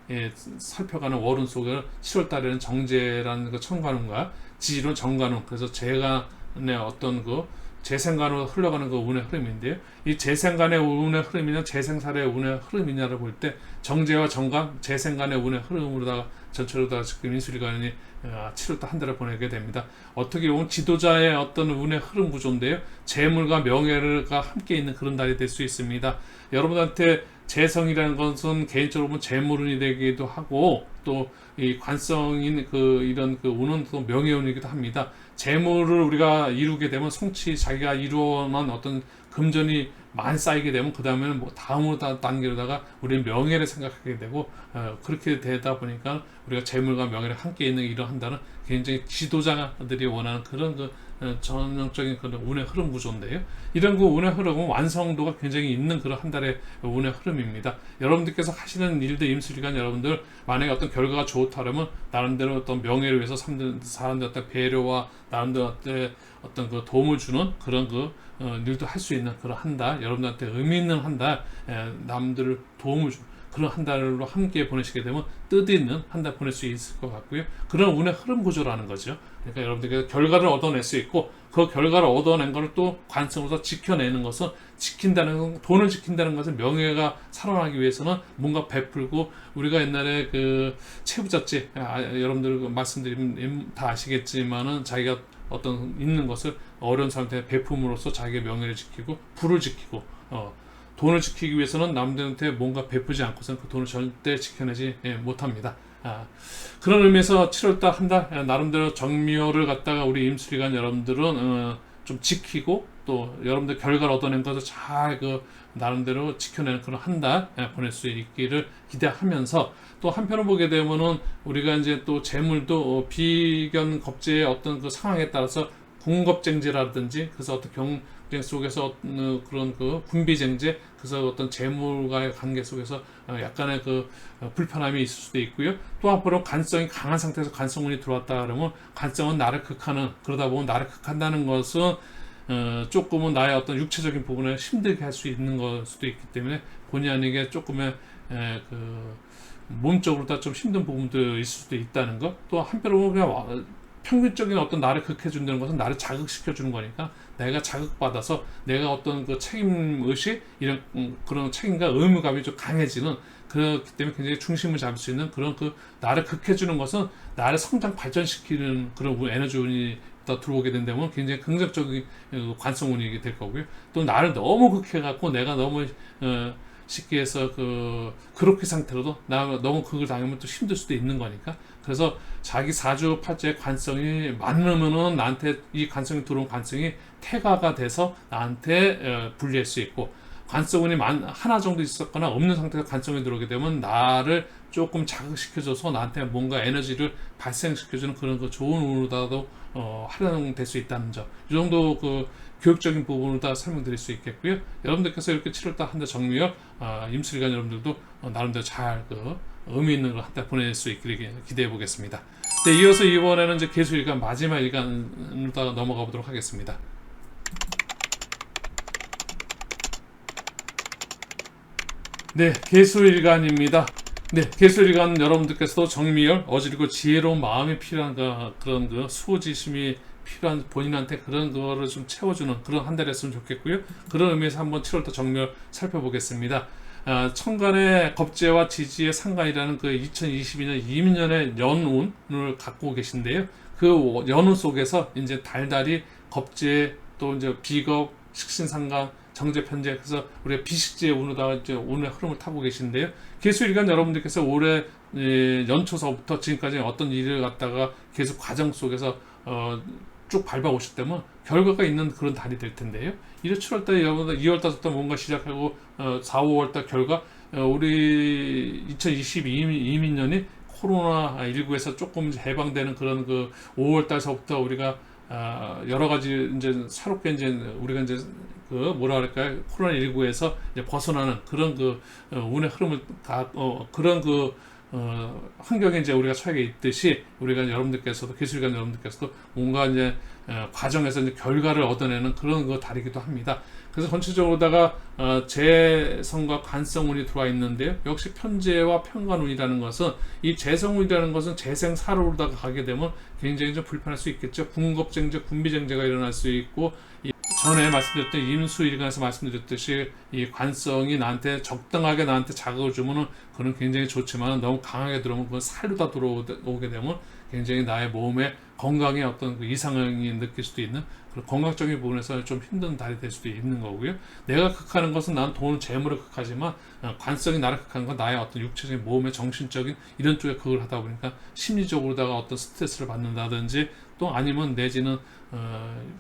살펴가는 월운 속에 7월달에는 정제라는 그 천간운과 지지로는 정간운, 그래서 재간의 어떤 그 재생간으로 흘러가는 그 운의 흐름인데요. 이 재생간의 운의 흐름이냐 재생살의 운의 흐름이냐를 볼 때 정제와 정간, 재생간의 운의 흐름으로다가 전체로 다 지금 인수일간이 7월달 한 달을 보내게 됩니다. 어떻게 보면 지도자의 어떤 운의 흐름 구조인데요. 재물과 명예가 함께 있는 그런 달이 될 수 있습니다. 여러분한테 재성이라는 것은 개인적으로 보면 재물운이 되기도 하고 또 이 관성인 그 이런 그 운은 또 명예운이기도 합니다. 재물을 우리가 이루게 되면 성취 자기가 이루어만 어떤 금전이 많이 쌓이게 되면 그 다음에는 뭐 다음으로 단계로다가 우리는 명예를 생각하게 되고 그렇게 되다 보니까 우리가 재물과 명예를 함께 있는 이런 한다는 굉장히 지도자들이 원하는 그런 그 전형적인 그런 운의 흐름 구조인데요. 이런 그 운의 흐름은 완성도가 굉장히 있는 그런 한 달의 운의 흐름입니다. 여러분들께서 하시는 일들 임수일간 여러분들 만약에 어떤 결과가 좋다면 나름대로 어떤 명예를 위해서 사람들 어떤 배려와 나름대로 어떤 그 도움을 주는 그런 그 일도 할 수 있는 그런 한 달, 여러분들한테 의미 있는 한 달, 남들을 도움을 주는 그런 한 달로 함께 보내시게 되면 뜻있는 한 달 보낼 수 있을 것 같고요. 그런 운의 흐름 구조라는 거죠. 그러니까 여러분들께서 결과를 얻어낼 수 있고 그 결과를 얻어낸 것을 또 관성으로서 지켜내는 것은 돈을 지킨다는 것은 명예가 살아나기 위해서는 뭔가 베풀고 우리가 옛날에 그 채부잣집 여러분들 말씀드리면 다 아시겠지만은 자기가 어떤 있는 것을 어려운 사람한테 베품으로써 자기의 명예를 지키고 부를 지키고 돈을 지키기 위해서는 남들한테 뭔가 베푸지 않고서는 그 돈을 절대 지켜내지 못합니다. 그런 의미에서 7월달 한 달 나름대로 정묘를 갖다가 우리 임수일간 여러분들은 좀 지키고 또 여러분들 결과를 얻어낸 것을 잘 그 나름대로 지켜내는 그런 한 달 보낼 수 있기를 기대하면서 또 한편으로 보게 되면은 우리가 이제 또 재물도 비견 겁제의 어떤 그 상황에 따라서 공급쟁제라든지 그래서 어떤 경쟁 속에서 그런 그 군비쟁제 그래서 어떤 재물과의 관계 속에서 약간의 그 불편함이 있을 수도 있고요. 또 한편으로 간성이 강한 상태에서 간성운이 들어왔다 그러면 간성은 나를 극하는 그러다 보면 나를 극한다는 것은 조금은 나의 어떤 육체적인 부분을 힘들게 할 수 있는 걸 수도 있기 때문에 본의 아니게 조금의 그 몸적으로 다 좀 힘든 부분도 있을 수도 있다는 것. 또 한편으로 그냥 평균적인 어떤 나를 극해준다는 것은 나를 자극시켜주는 거니까 내가 자극받아서 내가 어떤 그 책임의식 이런 그런 책임과 의무감이 좀 강해지는 그렇기 때문에 굉장히 중심을 잡을 수 있는 그런 그 나를 극해주는 것은 나를 성장 발전시키는 그런 에너지운이 더 들어오게 된다면 굉장히 긍정적인 관성운이 될 거고요. 또 나를 너무 극해갖고 내가 너무 쉽게 해서 그렇게 상태로도 나 너무 그걸 당하면 또 힘들 수도 있는 거니까 그래서 자기 사주 팔자의 관성이 많으면은 나한테 이 관성이 들어온 관성이 태가가 돼서 나한테 불리할 수 있고 관성운이 하나 정도 있었거나 없는 상태에서 관성이 들어오게 되면 나를 조금 자극시켜줘서 나한테 뭔가 에너지를 발생시켜주는 그런 그 좋은 운으로다도 활용될 수 있다는 점. 이 정도 그 교육적인 부분을 다 설명드릴 수 있겠고요. 여러분들께서 이렇게 7월달 한 달 정리열 임수일간 여러분들도 나름대로 잘 의미 있는 걸 한 달 보낼 수 있기를 기대해 보겠습니다. 네, 이어서 이번에는 이제 계수일간 마지막 일간으로 넘어가 보도록 하겠습니다. 네, 계수일간입니다. 네, 계수일간 여러분들께서도 정미열, 어지르고 지혜로운 마음이 필요한 그런 그 수호지심이 필요한 본인한테 그런 거를 좀 채워주는 그런 한 달이었으면 좋겠고요. 그런 의미에서 한번 7월달 정미열 살펴보겠습니다. 천간의 겁재와 지지의 상관이라는 그 2022년 이민년의 연운을 갖고 계신데요. 그 연운 속에서 이제 달달이 겁재 또 이제 비겁 식신상관 정제 편제해서 우리가 비식지의 운으로다가 이제 운의 흐름을 타고 계신데요. 개수일간 여러분들께서 올해 연초서부터 지금까지 어떤 일을 갖다가 계속 과정 속에서 쭉 밟아오셨다면 결과가 있는 그런 달이 될 텐데요. 1월 7월달에 여러분들 2월달부터 뭔가 시작하고 4, 5월달 결과 우리 2022년이 코로나19에서 조금 해방되는 그런 그 5월달서부터 우리가 여러 가지 이제 새롭게 이제 우리가 이제 그 뭐라 그럴까요? 코로나19에서 이제 벗어나는 그런 그 운의 흐름을 그런 그 환경에 이제 우리가 처해 있듯이 우리가 여러분들께서도 기술관 여러분들께서도 뭔가 이제 과정에서 이제 결과를 얻어내는 그런 거 다르기도 합니다. 그래서 전체적으로다가 재성과 관성운이 들어와 있는데요. 역시 편재와 편관운이라는 것은 이 재성운이라는 것은 재생사로로다가 가게 되면 굉장히 좀 불편할 수 있겠죠. 군겁쟁제, 군비쟁제가 일어날 수 있고 전에 말씀드렸던 임수일간에서 말씀드렸듯이 이 관성이 나한테 적당하게 나한테 자극을 주면은 그건 굉장히 좋지만 너무 강하게 들어오면 그건 살로다 들어오게 되면 굉장히 나의 몸에 건강에 어떤 그 이상이 느낄 수도 있는 그런 건강적인 부분에서 좀 힘든 달이 될 수도 있는 거고요. 내가 극하는 것은 난 돈, 재물을 극하지만 관성이 나를 극하는 건 나의 어떤 육체적인 몸의 정신적인 이런 쪽에 그걸 하다 보니까 심리적으로다가 어떤 스트레스를 받는다든지 또 아니면 내지는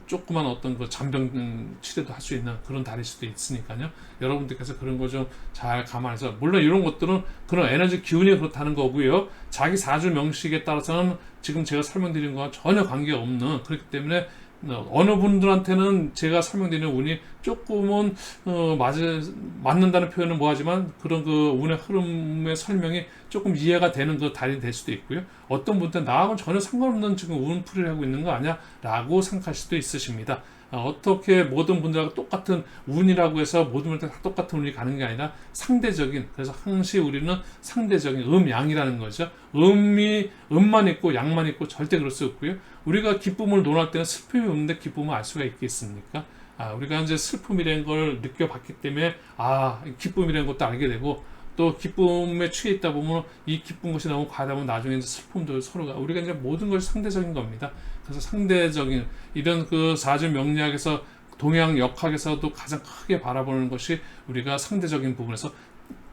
조그만 어떤 그 잔병 치료도 할 수 있는 그런 달일 수도 있으니까요. 여러분들께서 그런 거 좀 잘 감안해서 물론 이런 것들은 그런 에너지 기운이 그렇다는 거고요. 자기 사주 명식에 따라서는 지금 제가 설명드린 거와 전혀 관계없는 그렇기 때문에 어느 분들한테는 제가 설명드리는 운이 조금은 맞는다는 표현은 뭐하지만 그런 그 운의 흐름의 설명이 조금 이해가 되는 그 달이 될 수도 있고요. 어떤 분들은 나하고는 전혀 상관없는 지금 운풀이를 하고 있는 거 아니야? 라고 생각할 수도 있으십니다. 어떻게 모든 분들하고 똑같은 운이라고 해서 모든 분들 다 똑같은 운이 가는 게 아니라 상대적인, 그래서 항시 우리는 상대적인 양이라는 거죠. 음만 있고 양만 있고 절대 그럴 수 없고요. 우리가 기쁨을 논할 때는 슬픔이 없는데 기쁨을 알 수가 있겠습니까? 우리가 이제 슬픔이라는 걸 느껴봤기 때문에 기쁨이라는 것도 알게 되고 또 기쁨에 취해 있다 보면 이 기쁜 것이 너무 과다하면 나중에 이제 슬픔도 서로가 우리가 이제 모든 것이 상대적인 겁니다. 그래서 상대적인 이런 그 사주 명리학에서 동양 역학에서도 가장 크게 바라보는 것이 우리가 상대적인 부분에서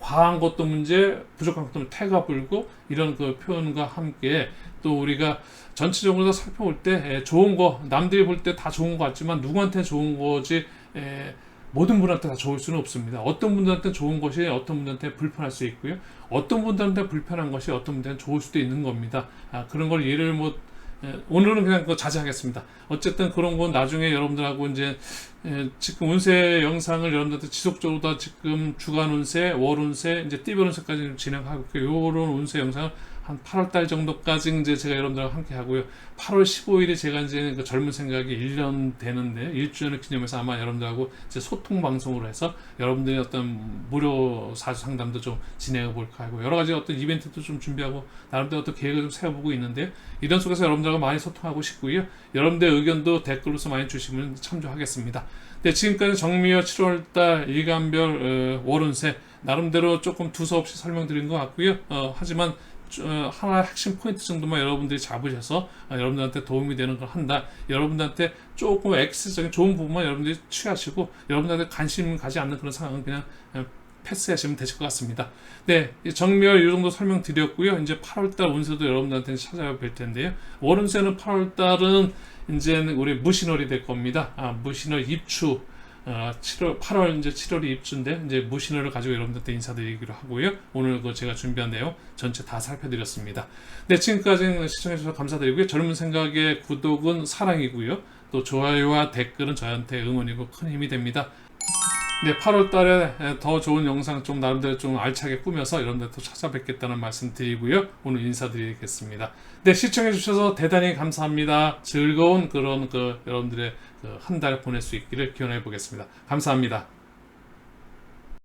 과한 것도 문제, 부족한 것도 문제, 태가 불고 이런 그 표현과 함께 또 우리가 전체적으로 살펴볼 때 좋은 거 남들이 볼 때 다 좋은 것 같지만 누구한테 좋은 거지 모든 분한테 다 좋을 수는 없습니다. 어떤 분들한테 좋은 것이 어떤 분들한테 불편할 수 있고요. 어떤 분들한테 불편한 것이 어떤 분들한테 좋을 수도 있는 겁니다. 그런 걸 예를 오늘은 그냥 그거 자제하겠습니다. 어쨌든 그런 건 나중에 여러분들하고 이제 지금 운세 영상을 여러분들한테 지속적으로 다 지금 주간 운세, 월 운세, 이제 띠별 운세까지 진행하고 요런 운세 영상을 한 8월달 정도까지 이제 제가 여러분들하고 함께 하고요. 8월 15일에 제가 이제 그 젊은 생각이 1년 되는데 1주년을 기념해서 아마 여러분들하고 이제 소통 방송으로 해서 여러분들의 어떤 무료 사주 상담도 좀 진행해 볼까 하고 여러 가지 어떤 이벤트도 좀 준비하고 나름대로 어떤 계획을 좀 세워보고 있는데요. 이런 속에서 여러분들과 많이 소통하고 싶고요. 여러분들의 의견도 댓글로서 많이 주시면 참조하겠습니다. 네, 지금까지 정미월 7월달 일간별 월운세 나름대로 조금 두서없이 설명드린 것 같고요. 하지만 하나의 핵심 포인트 정도만 여러분들이 잡으셔서 여러분들한테 도움이 되는 걸 한다. 여러분들한테 조금 X적인 좋은 부분만 여러분들이 취하시고 여러분들한테 관심 가지 않는 그런 상황은 그냥 패스하시면 되실 것 같습니다. 네, 정미월 이 정도 설명드렸고요. 이제 8월달 운세도 여러분들한테 찾아뵐 텐데요. 월운세는 8월달은 이제 우리 무신월이 될 겁니다. 무신월 입추. 8월 이제 7월이 입주인데 이제 무신호를 가지고 여러분들한테 인사드리기로 하고요. 오늘 그 제가 준비한 내용 전체 다 살펴드렸습니다. 네, 지금까지 시청해주셔서 감사드리고요. 젊은 생각의 구독은 사랑이고요. 또 좋아요와 댓글은 저한테 응원이고 큰 힘이 됩니다. 네, 8월 달에 더 좋은 영상 좀 나름대로 좀 알차게 꾸며서 여러분들 또 찾아뵙겠다는 말씀 드리고요. 오늘 인사드리겠습니다. 네, 시청해주셔서 대단히 감사합니다. 즐거운 그런 여러분들의 한 달 보낼 수 있기를 기원해 보겠습니다. 감사합니다.